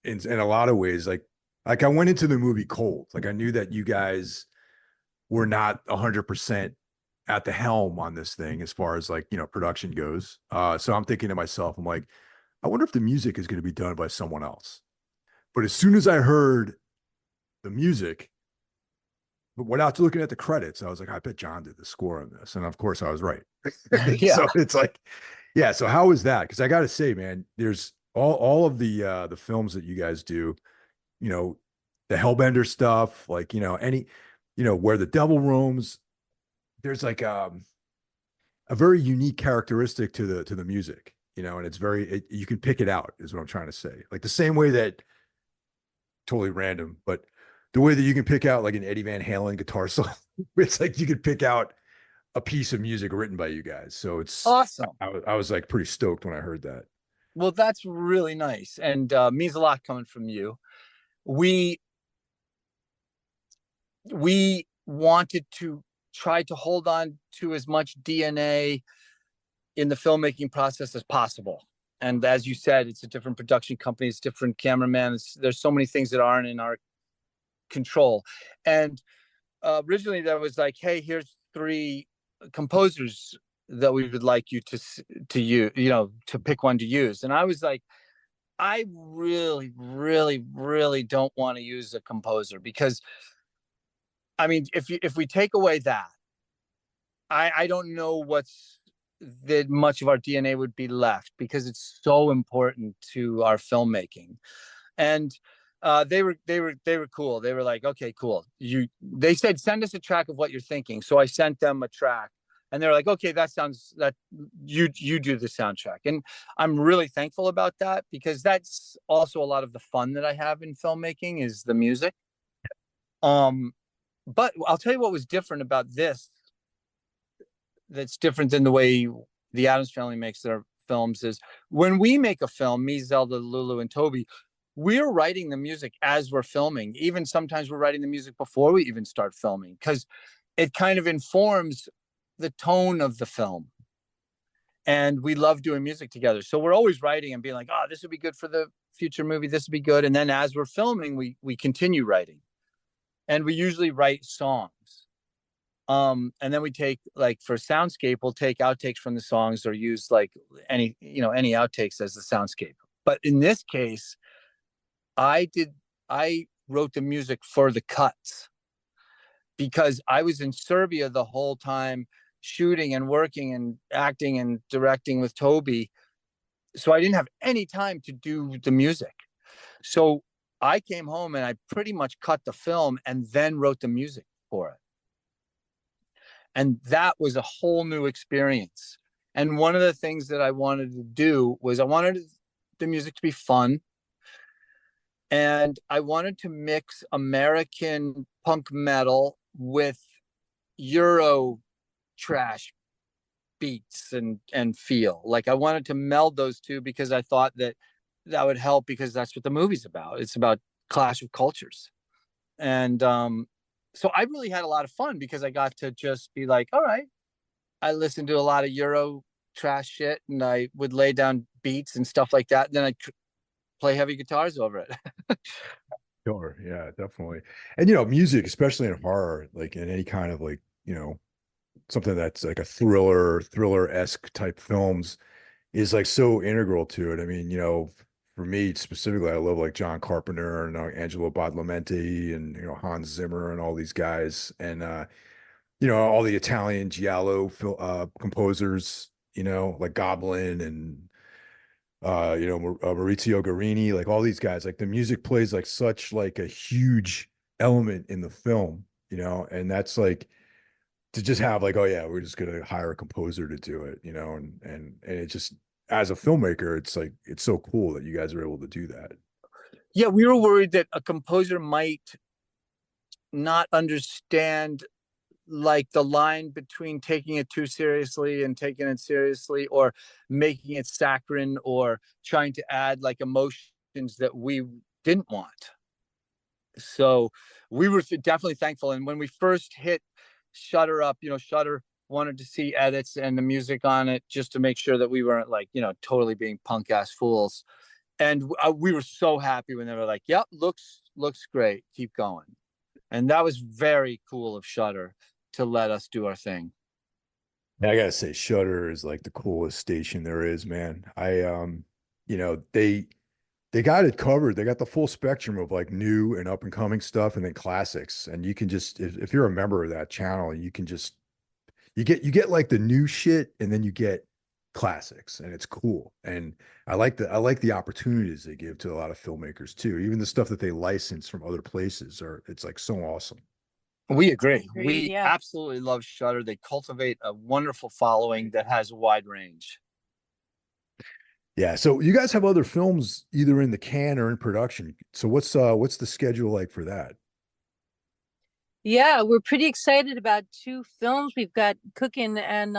in a lot of ways, like I went into the movie cold. Like I knew that you guys were not 100% at the helm on this thing as far as like, production goes. So I'm thinking to myself, I'm like, I wonder if the music is going to be done by someone else. But as soon as I heard the music, but without looking at the credits, I was like, I bet John did the score on this. And of course I was right. Yeah. So it's like, yeah. So how was that? Because I gotta say, man, there's all of the films that you guys do, you know, the Hellbender stuff, like, any, where the devil roams, there's like a very unique characteristic to the music, and it's you can pick it out, is what I'm trying to say. Like the same way that, totally random, but the way that you can pick out like an Eddie Van Halen guitar song, it's like you could pick out a piece of music written by you guys. So Awesome. I was like pretty stoked when I heard that. Well, that's really nice, and means a lot coming from you. We we wanted to try to hold on to as much DNA in the filmmaking process as possible. And as you said, it's a different production company, it's different cameraman. There's so many things that aren't in our control. And originally, that was like, hey, here's 3 composers that we would like you to use, to pick one to use. And I was like, I really, really, really don't want to use a composer because, I mean, if we take away that, I don't know what's that much of our DNA would be left because it's so important to our filmmaking. And they were cool. They were like, okay, cool. They said send us a track of what you're thinking. So I sent them a track, and they're like, okay, that you do the soundtrack. And I'm really thankful about that because that's also a lot of the fun that I have in filmmaking is the music. But I'll tell you what was different about this. That's different than the way the Addams Family makes their films is when we make a film, me, Zelda, Lulu, and Toby, we're writing the music as we're filming. Even sometimes we're writing the music before we even start filming because it kind of informs the tone of the film. And we love doing music together. So we're always writing and being like, oh, this would be good for the future movie. This would be good. And then as we're filming, we continue writing. And we usually write songs. And then we take like for soundscape, we'll take outtakes from the songs or use like any outtakes as the soundscape. But in this case, I wrote the music for the cuts because I was in Serbia the whole time shooting and working and acting and directing with Toby. So I didn't have any time to do the music. So I came home and I pretty much cut the film and then wrote the music for it. And that was a whole new experience. And one of the things that I wanted to do was I wanted the music to be fun. And I wanted to mix American punk metal with Euro trash beats and feel. Like I wanted to meld those two because I thought that would help because that's what the movie's about. It's about clash of cultures. And so I really had a lot of fun because I got to just be like, all right, I listened to a lot of Euro trash shit and I would lay down beats and stuff like that. And then I'd play heavy guitars over it. Sure. Yeah, definitely. And music, especially in horror, like in any kind of like, something that's like a thriller-esque type films is like so integral to it. I mean, for me specifically, I love like John Carpenter and Angelo Badalamenti and Hans Zimmer and all these guys and all the Italian giallo composers, like Goblin and Maurizio Guarini, like all these guys. Like the music plays like such like a huge element in the film, and that's like to just have like, oh yeah, we're just gonna hire a composer to do it, you know, and it just, as a filmmaker, it's like, it's so cool that you guys are able to do that. Yeah, we were worried that a composer might not understand like the line between taking it too seriously and taking it seriously, or making it saccharine, or trying to add like emotions that we didn't want. So we were definitely thankful. And when we first hit Shudder up, Shudder wanted to see edits and the music on it just to make sure that we weren't like, totally being punk ass fools. And we were so happy when they were like, yep, looks great, keep going. And that was very cool of Shudder to let us do our thing. I gotta say, Shudder is like the coolest station there is, man. They got it covered. They got the full spectrum of like new and up and coming stuff, and then classics. And you can just, if you're a member of that channel, you can just, you get like the new shit, and then you get classics, and it's cool. And I like the opportunities they give to a lot of filmmakers too. Even the stuff that they license from other places, or it's like so awesome. We agree. Agreed, We yeah. absolutely love Shudder. They cultivate a wonderful following that has a wide range. Yeah. So you guys have other films either in the can or in production. So what's the schedule like for that? Yeah, we're pretty excited about two films we've got cooking, and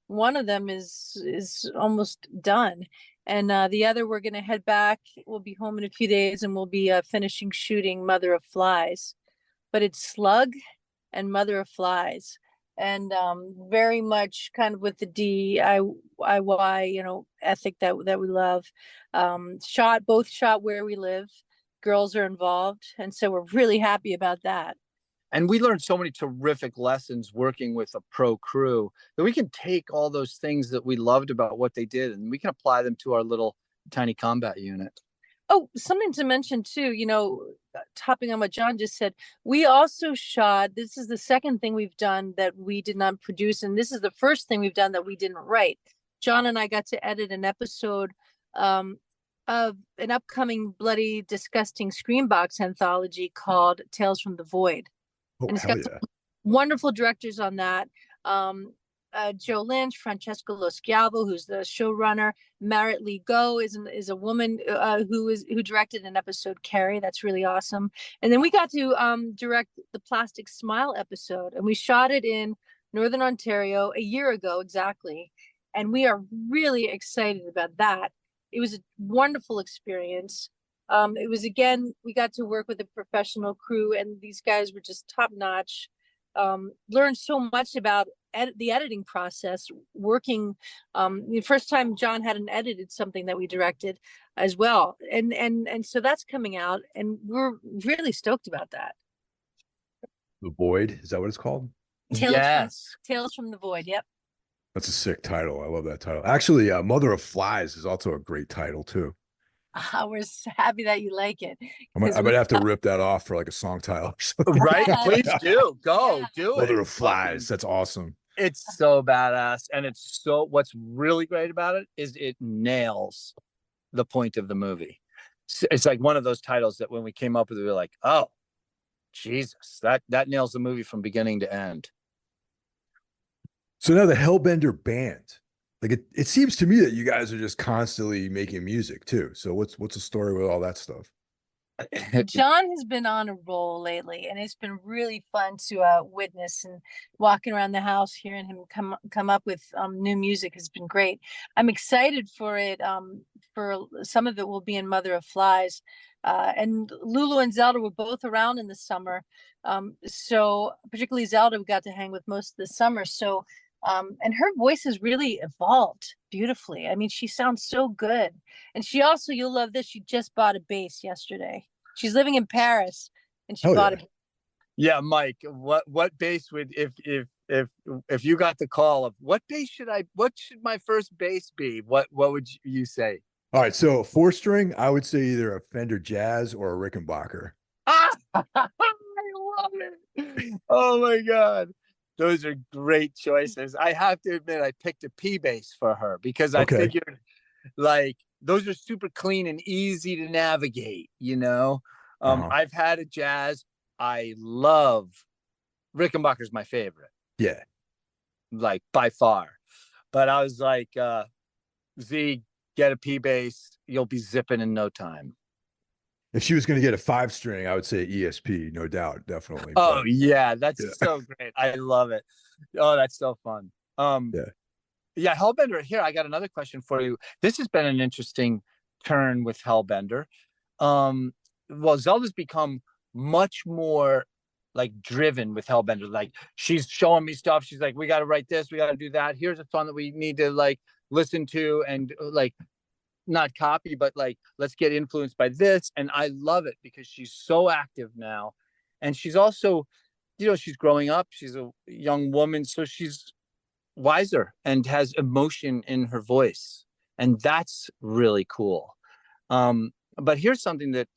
one of them is almost done, and the other we're gonna head back. We'll be home in a few days, and we'll be finishing shooting Mother of Flies. But it's Slug and Mother of Flies, and very much kind of with the DIY, ethic that we love. Both shot where we live. Girls are involved, and so we're really happy about that. And we learned so many terrific lessons working with a pro crew that we can take all those things that we loved about what they did and we can apply them to our little tiny combat unit. Oh, something to mention too, topping on what John just said, we also shot, this is the second thing we've done that we did not produce, and this is the first thing we've done that we didn't write. John and I got to edit an episode of an upcoming bloody disgusting Screambox anthology called Tales from the Void. Oh, And it's hell got yeah. some wonderful directors on that. Joe Lynch, Francesca Lo Schiavo, who's the showrunner. Merritt Lee Go is a woman who directed an episode, Carrie. That's really awesome. And then we got to direct the Plastic Smile episode, and we shot it in Northern Ontario a year ago exactly. And we are really excited about that. It was a wonderful experience. It was, again, we got to work with a professional crew, and these guys were just top notch. Learned so much about the editing process, working the first time John hadn't edited something that we directed as well, and so that's coming out, and we're really stoked about that. The Void, is that what it's called? Tales from the Void. Yep. That's a sick title. I love that title. Actually, Mother of Flies is also a great title too. We're so happy that you like it. I might have to rip that off for like a song title or something. Right? Please do. Do Mother it. of Flies. That's awesome. It's so badass. And what's really great about it is it nails the point of the movie. It's like one of those titles that when we came up with it, we were like, oh, Jesus, that nails the movie from beginning to end. So now the Hellbender band, like it seems to me that you guys are just constantly making music too. So what's the story with all that stuff? John has been on a roll lately, and it's been really fun to witness, and walking around the house hearing him come up with new music has been great. I'm excited for it. For some of it will be in Mother of Flies, and Lulu and Zelda were both around in the summer, so particularly Zelda we got to hang with most of the summer. So and her voice has really evolved beautifully. I mean, she sounds so good. And she also, you'll love this, she just bought a bass yesterday. She's living in Paris, and she bought a bass. Yeah, Mike, what bass would, if you got the call of what should my first bass be? What would you say? All right, so 4-string, I would say either a Fender Jazz or a Rickenbacker. I love it. Oh my God. Those are great choices. I have to admit, I picked a P bass for her because I figured like those are super clean and easy to navigate, I've had a Jazz. I love Rickenbacker's my favorite. Yeah. like by far. But I was like, Z, get a P bass, you'll be zipping in no time. If she was going to get a 5 string, I would say ESP, no doubt, definitely. Oh But yeah, that's yeah, so great. I love it. Oh, that's so fun. yeah. Yeah, Hellbender. Here, I got another question for you. This has been an interesting turn with Hellbender. Um, well, Zelda's become much more like driven with Hellbender. Like she's showing me stuff. She's like, we got to write this, we got to do that. Here's a song that we need to like listen to and like not copy, but like let's get influenced by this. And I love it because she's so active now, and she's also, she's growing up. She's a young woman, so she's wiser and has emotion in her voice, and that's really cool. But here's something that,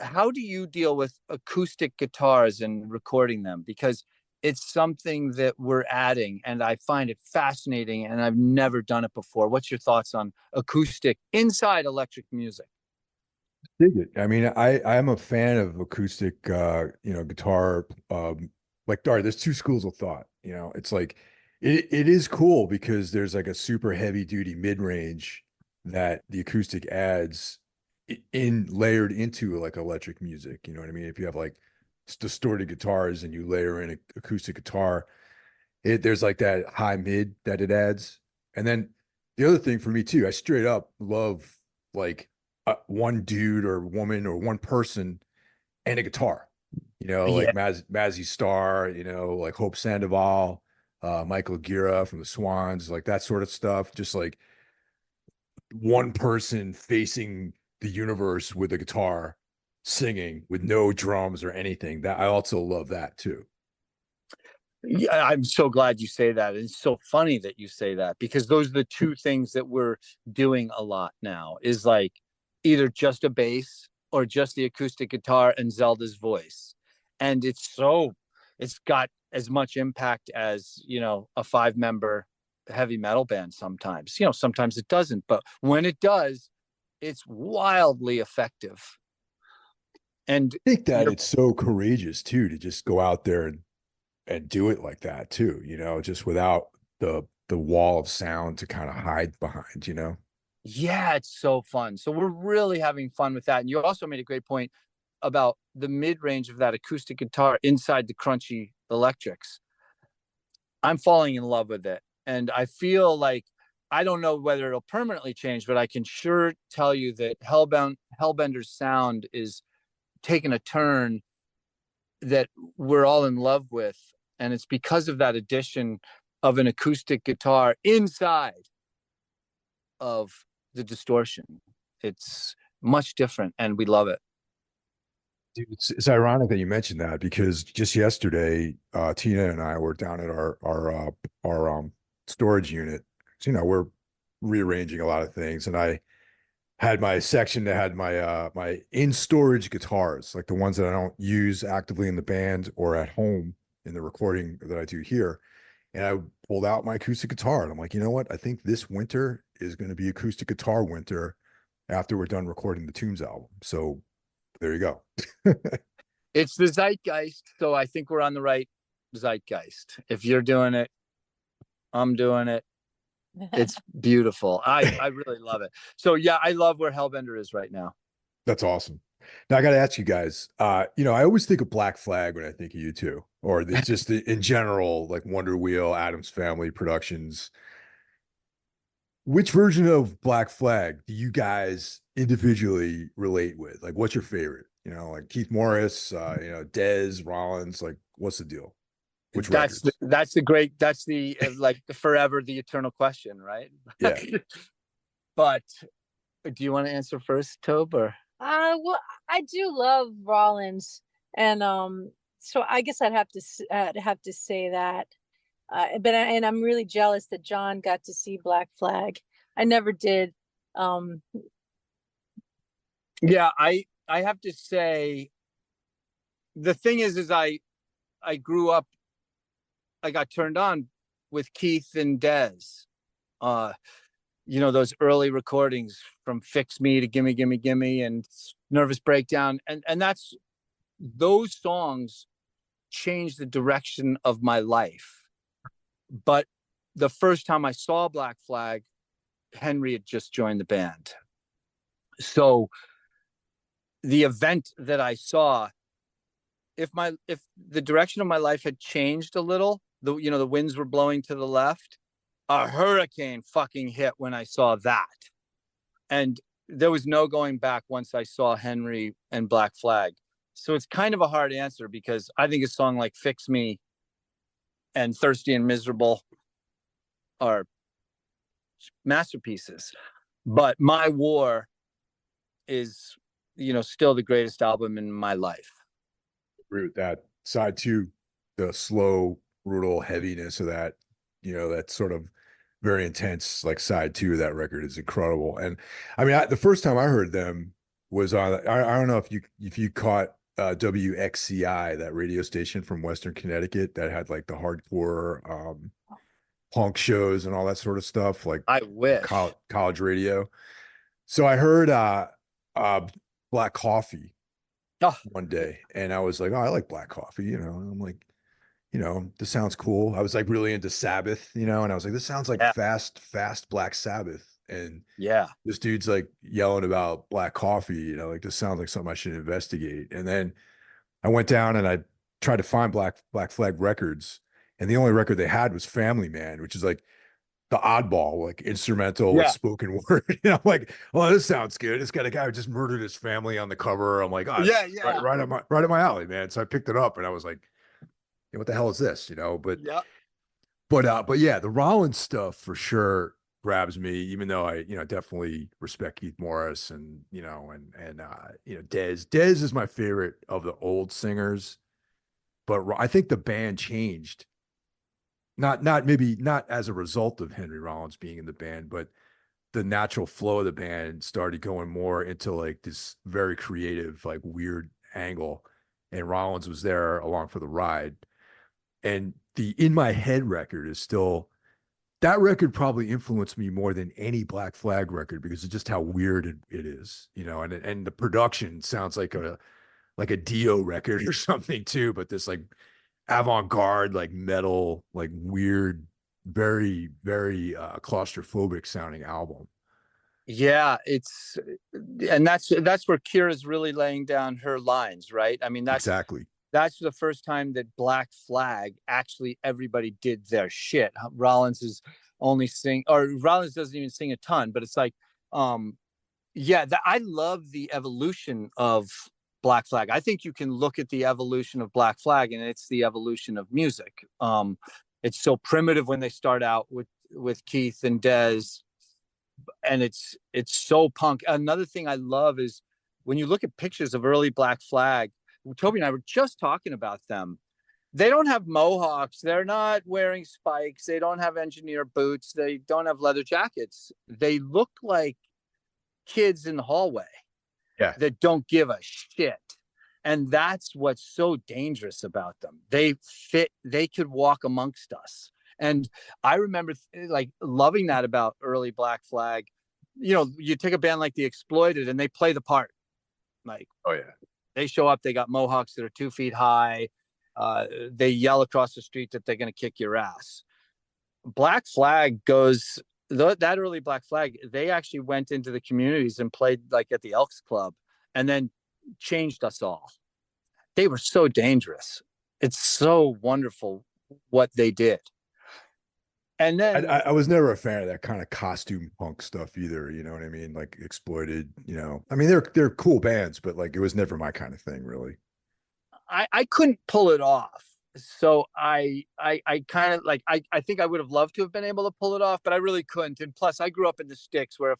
how do you deal with acoustic guitars and recording them? Because it's something that we're adding and I find it fascinating and I've never done it before. What's your thoughts on acoustic inside electric music? Dig it. I mean, I am a fan of acoustic, guitar. Like, all right, there's two schools of thought. It's like it is cool because there's like a super heavy duty mid range that the acoustic adds in layered into like electric music. You know what I mean? If you have like distorted guitars and you layer in a acoustic guitar, there's like that high mid that it adds. And then the other thing for me too, I straight up love like one dude or woman or one person and a guitar. Yeah. Like Mazzy Star, like Hope Sandoval, Michael Gira from the Swans, like that sort of stuff. Just like one person facing the universe with a guitar, singing with no drums or anything. That I also love that too. Yeah, I'm so glad you say that. It's so funny that you say that because those are the two things that we're doing a lot now is like either just a bass or just the acoustic guitar and Zelda's voice. And it's got as much impact as, a 5-member heavy metal band sometimes. Sometimes it doesn't, but when it does, it's wildly effective. And I think that it's so courageous too to just go out there and do it like that too, just without the wall of sound to kind of hide behind. yeah, it's so fun. So we're really having fun with that. And you also made a great point about the mid range of that acoustic guitar inside the crunchy electrics. I'm falling in love with it. And I feel like I don't know whether it'll permanently change, but I can sure tell you that Hellbender's sound is taking a turn that we're all in love with. And it's because of that addition of an acoustic guitar inside of the distortion. It's much different and we love it. Dude, it's ironic that you mentioned that because just yesterday, Tina and I were down at our storage unit. So, we're rearranging a lot of things, and I had my section that had my in storage guitars, like the ones that I don't use actively in the band or at home in the recording that I do here. And I pulled out my acoustic guitar, and I'm like, you know what? I think this winter is going to be acoustic guitar winter after we're done recording the Tombs album. So there you go. It's the zeitgeist. So I think we're on the right zeitgeist. If you're doing it, I'm doing it. It's beautiful. I really love it. So yeah, I love where Hellbender is right now. That's awesome. Now I got to ask you guys, I always think of Black Flag when I think of you two, or it's just in general, like Wonderwheel, Adams Family Productions. Which version of Black Flag do you guys individually relate with? Like, what's your favorite? Like Keith Morris, Dez, Rollins, like what's the deal? Which records? That's the like the forever, the eternal question, right? Yeah. But do you want to answer first, Tobe? Or Well, I do love Rollins, and so I guess have to say that. And I'm really jealous that John got to see Black Flag. I never did. Yeah, I have to say the thing is I grew up, I got turned on with Keith and Dez. Those early recordings from Fix Me to Gimme Gimme Gimme and Nervous Breakdown, and that's those songs changed the direction of my life. But the first time I saw Black Flag, Henry had just joined the band. So the event that I saw, if the direction of my life had changed a little, the winds were blowing to the left, a hurricane fucking hit when I saw that. And there was no going back once I saw Henry and Black Flag. So it's kind of a hard answer, because I think a song like Fix Me and Thirsty and Miserable are masterpieces. But My War is, still the greatest album in my life. Agree with that. Side two, the slow, brutal heaviness of that, that sort of very intense, like side two of that record is incredible. And I mean, the first time I heard them was on, I don't know if you caught WXCI, that radio station from Western Connecticut that had like the hardcore punk shows and all that sort of stuff, like I wish. college radio. So I heard Black Coffee one day, and I was like, oh, I like Black Coffee, and I'm like, this sounds cool. I was like really into Sabbath, and I was like, this sounds like fast Black Sabbath. And this dude's like yelling about Black Coffee, like this sounds like something I should investigate. And then I went down and I tried to find Black Flag records, and the only record they had was Family Man, which is like the oddball, like instrumental with spoken word. I'm like, oh, this sounds good. It's got a guy who just murdered his family on the cover. I'm like, oh, right up my alley, man. So I picked it up and I was like, what the hell is this? But yeah, the Rollins stuff for sure grabs me, even though I, definitely respect Keith Morris and, Dez. Dez is my favorite of the old singers, but I think the band changed. Not as a result of Henry Rollins being in the band, but the natural flow of the band started going more into like this very creative, like weird angle. And Rollins was there along for the ride. And the In My Head record is still, that record probably influenced me more than any Black Flag record, because of just how weird it is, and the production sounds like a Dio record or something too, but this like avant-garde, like metal, like weird, very, very claustrophobic sounding album. Yeah, and that's where Kira's really laying down her lines, right? I mean, that's the first time that Black Flag actually everybody did their shit. Rollins doesn't even sing a ton, but it's like, I love the evolution of Black Flag. I think you can look at the evolution of Black Flag, and it's the evolution of music. It's so primitive when they start out with Keith and Dez, and it's so punk. Another thing I love is when you look at pictures of early Black Flag. Toby and I were just talking about them. They don't have mohawks. They're not wearing spikes. They don't have engineer boots. They don't have leather jackets. They look like kids in the hallway that don't give a shit. And that's what's so dangerous about them. They could walk amongst us. And I remember like loving that about early Black Flag. You take a band like The Exploited and they play the part. Like, oh yeah, they show up, they got mohawks that are 2 feet high. They yell across the street that they're going to kick your ass. Black Flag that early Black Flag, they actually went into the communities and played like at the Elks Club and then changed us all. They were so dangerous. It's so wonderful what they did. And then I was never a fan of that kind of costume punk stuff either. You know what I mean? Like Exploited, I mean, they're cool bands, but like, it was never my kind of thing, really. I couldn't pull it off. So I kind of like, I think I would have loved to have been able to pull it off, but I really couldn't. And plus I grew up in the sticks where,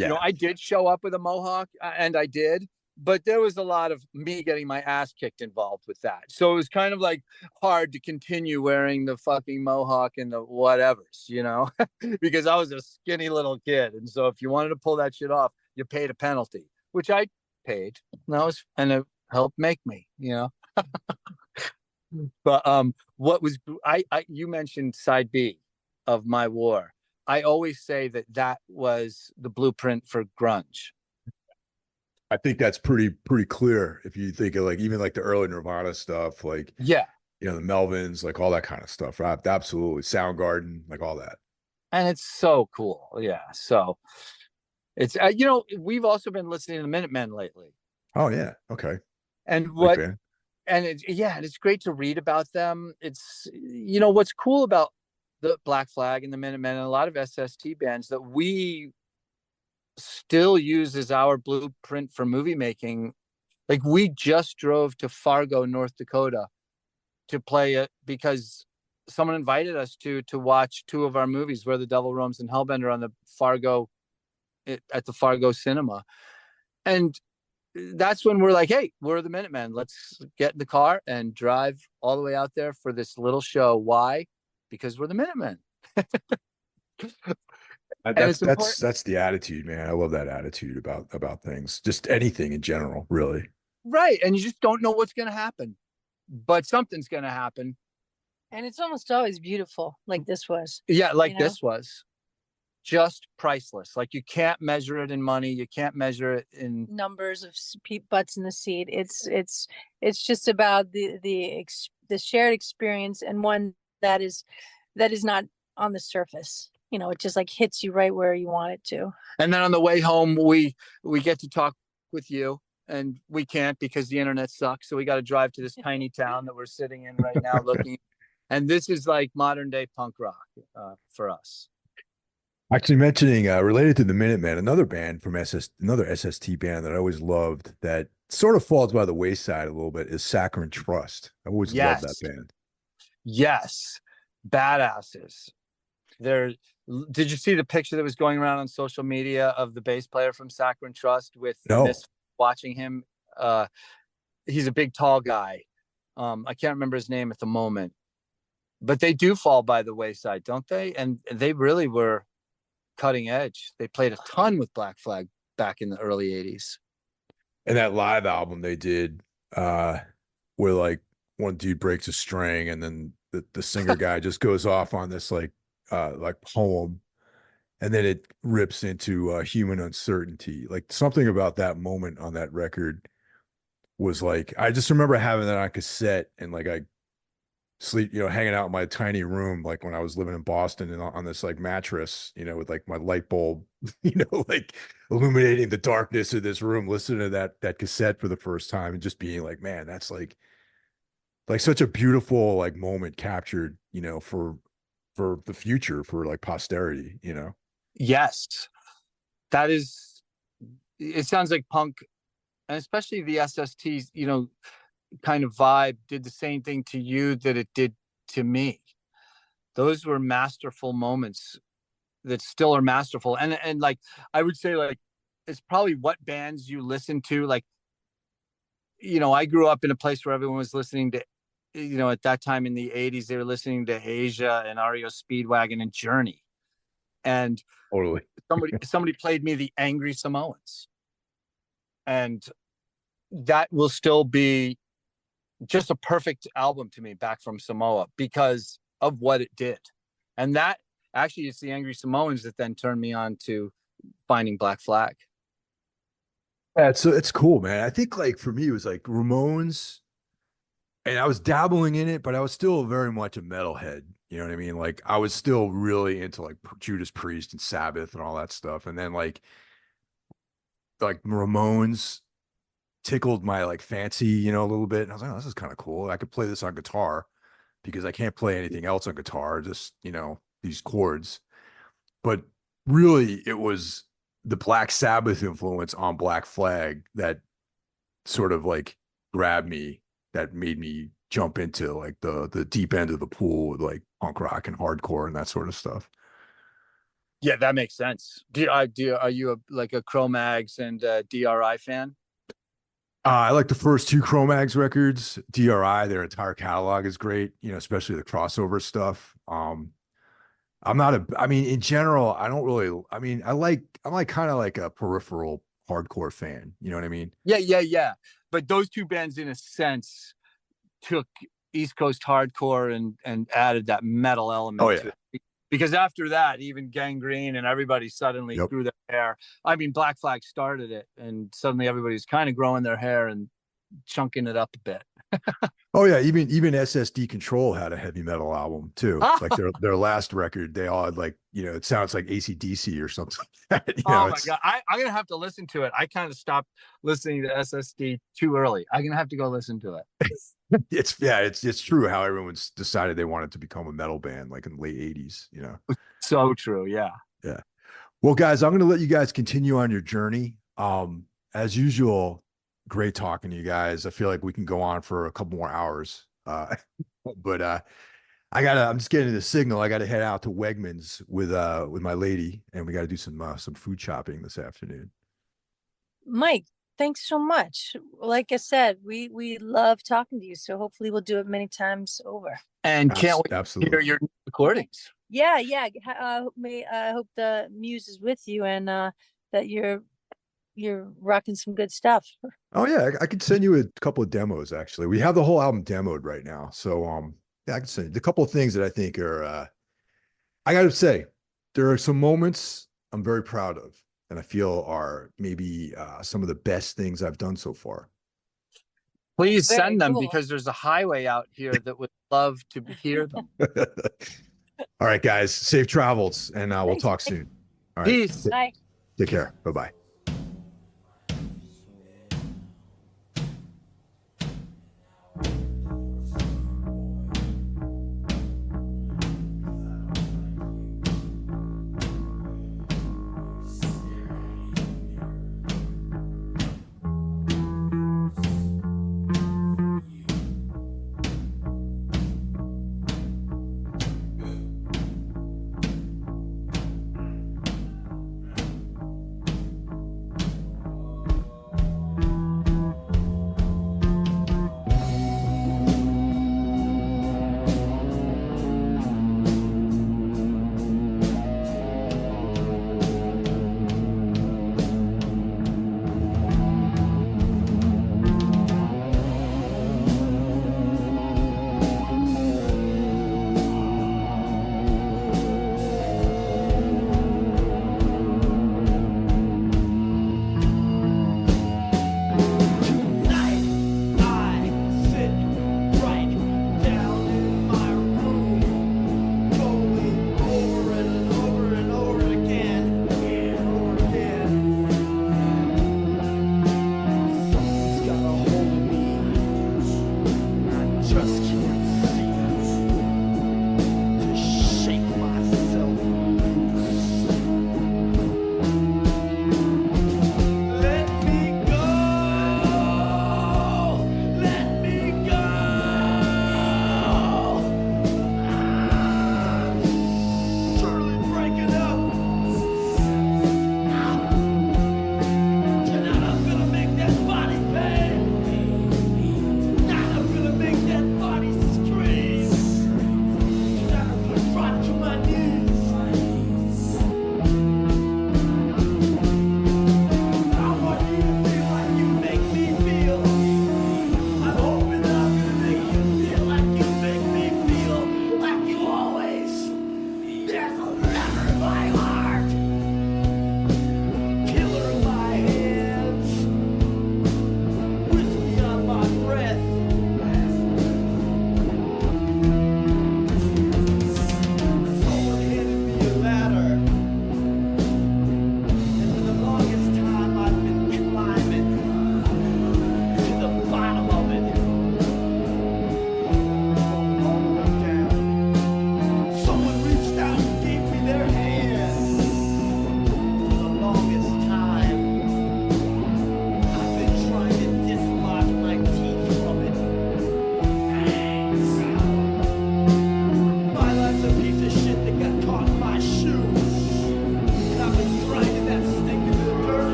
I did show up with a mohawk and I did, but there was a lot of me getting my ass kicked involved with that. So it was kind of like hard to continue wearing the fucking mohawk and the whatevers, because I was a skinny little kid. And so if you wanted to pull that shit off, you paid a penalty, which I paid. And it helped make me, But what was you mentioned side B of My War. I always say that was the blueprint for grunge. I think that's pretty clear if you think of like even like the early Nirvana stuff, like You know, the Melvins, like all that kind of stuff, right? Absolutely. Soundgarden, like all that. And it's so cool. Yeah. So it's, we've also been listening to the Minutemen lately. Oh yeah. Okay. And Great what, band. and it's great to read about them. It's, what's cool about the Black Flag and the Minutemen and a lot of SST bands that we still use as our blueprint for movie making. Like we just drove to Fargo, North Dakota to play it because someone invited us to watch two of our movies, Where the Devil Roams and Hellbender, on the at the Fargo cinema. And that's when we're like, hey, we're the Minutemen. Let's get in the car and drive all the way out there for this little show. Why? Because we're the Minutemen. And That's it's important. that's the attitude, man. I love that attitude about things. Just anything in general, really. Right. And you just don't know what's going to happen, but something's going to happen. And it's almost always beautiful, like this was. Yeah, like this was. Just priceless. Like you can't measure it in money. You can't measure it in numbers of butts in the seat. It's just about the shared experience, and one that is not on the surface. It just like hits you right where you want it to. And then on the way home, we get to talk with you, and we can't because the internet sucks. So we got to drive to this tiny town that we're sitting in right now looking. And this is like modern day punk rock for us. Actually, mentioning related to the Minutemen, another band from another SST band that I always loved that sort of falls by the wayside a little bit is Saccharine Trust. I always loved that band. Yes, badasses. Did you see the picture that was going around on social media of the bass player from Saccharine Trust with Miss watching him? He's a big, tall guy. I can't remember his name at the moment, but they do fall by the wayside, don't they? And they really were cutting edge. They played a ton with Black Flag back in the early 80s. And that live album they did, where like one dude breaks a string and then the singer guy just goes off on this like poem, and then it rips into Human Uncertainty. Like something about that moment on that record was like, I just remember having that on cassette and like I sleep, hanging out in my tiny room, like when I was living in Boston and on this like mattress, with like my light bulb, like illuminating the darkness of this room, listening to that cassette for the first time and just being like, man, that's like such a beautiful like moment captured, for the future, for like posterity, Yes, it sounds like punk, and especially the SSTs, kind of vibe did the same thing to you that it did to me. Those were masterful moments that still are masterful. And like, I would say like, it's probably what bands you listen to. Like, I grew up in a place where everyone was listening to, at that time in the 80s, they were listening to Asia and REO Speedwagon and Journey. And totally somebody played me the Angry Samoans. And that will still be just a perfect album to me back from Samoa because of what it did. And that actually it's the Angry Samoans that then turned me on to finding Black Flag. Yeah, so it's cool, man. I think like for me it was like Ramones, and I was dabbling in it, but I was still very much a metalhead. You know what I mean? Like I was still really into like Judas Priest and Sabbath and all that stuff. And then like Ramones tickled my like fancy, a little bit. And I was like, oh, this is kind of cool. I could play this on guitar because I can't play anything else on guitar, just, these chords. But really it was the Black Sabbath influence on Black Flag that sort of like grabbed me, that made me jump into like the deep end of the pool with like punk rock and hardcore and that sort of stuff. Yeah, that makes sense. Are you a Cro-Mags and DRI fan? I like the first two Cro-Mags records. DRI, their entire catalog is great, especially the crossover stuff. In general, I don't really, I'm like kind of like a peripheral hardcore fan. You know what I mean? Yeah. But those two bands, in a sense, took East Coast hardcore and added that metal element to it. Because after that, even Gangrene and everybody suddenly grew their hair. I mean, Black Flag started it, and suddenly everybody's kind of growing their hair and chunking it up a bit. Oh yeah, even SSD Control had a heavy metal album too. Like their last record, they all had like, it sounds like AC/DC or something like that. Oh my God. I'm gonna have to listen to it. I kind of stopped listening to SSD too early. I'm gonna have to go listen to it. It's true how everyone's decided they wanted to become a metal band like in the late 80s. So true. Yeah. Yeah. Well, guys, I'm gonna let you guys continue on your journey. As usual, great talking to you guys. I feel like we can go on for a couple more hours. But I'm just getting the signal. I gotta head out to Wegmans with my lady, and we gotta do some food shopping this afternoon. Mike, thanks so much. Like I said, we love talking to you, so hopefully we'll do it many times over. And can't wait Absolutely. to hear your recordings. Yeah. I hope the muse is with you and that you're rocking some good stuff. Oh yeah, I could send you a couple of demos actually. We have the whole album demoed right now. So yeah, I can send you a couple of things that I think are I gotta say, there are some moments I'm very proud of and I feel are maybe some of the best things I've done so far. Please Very send them cool. because there's a highway out here that would love to hear them. All right, guys, safe travels and we'll Thanks, talk Mike. soon. All right. Peace. Bye. Take care. Bye-bye.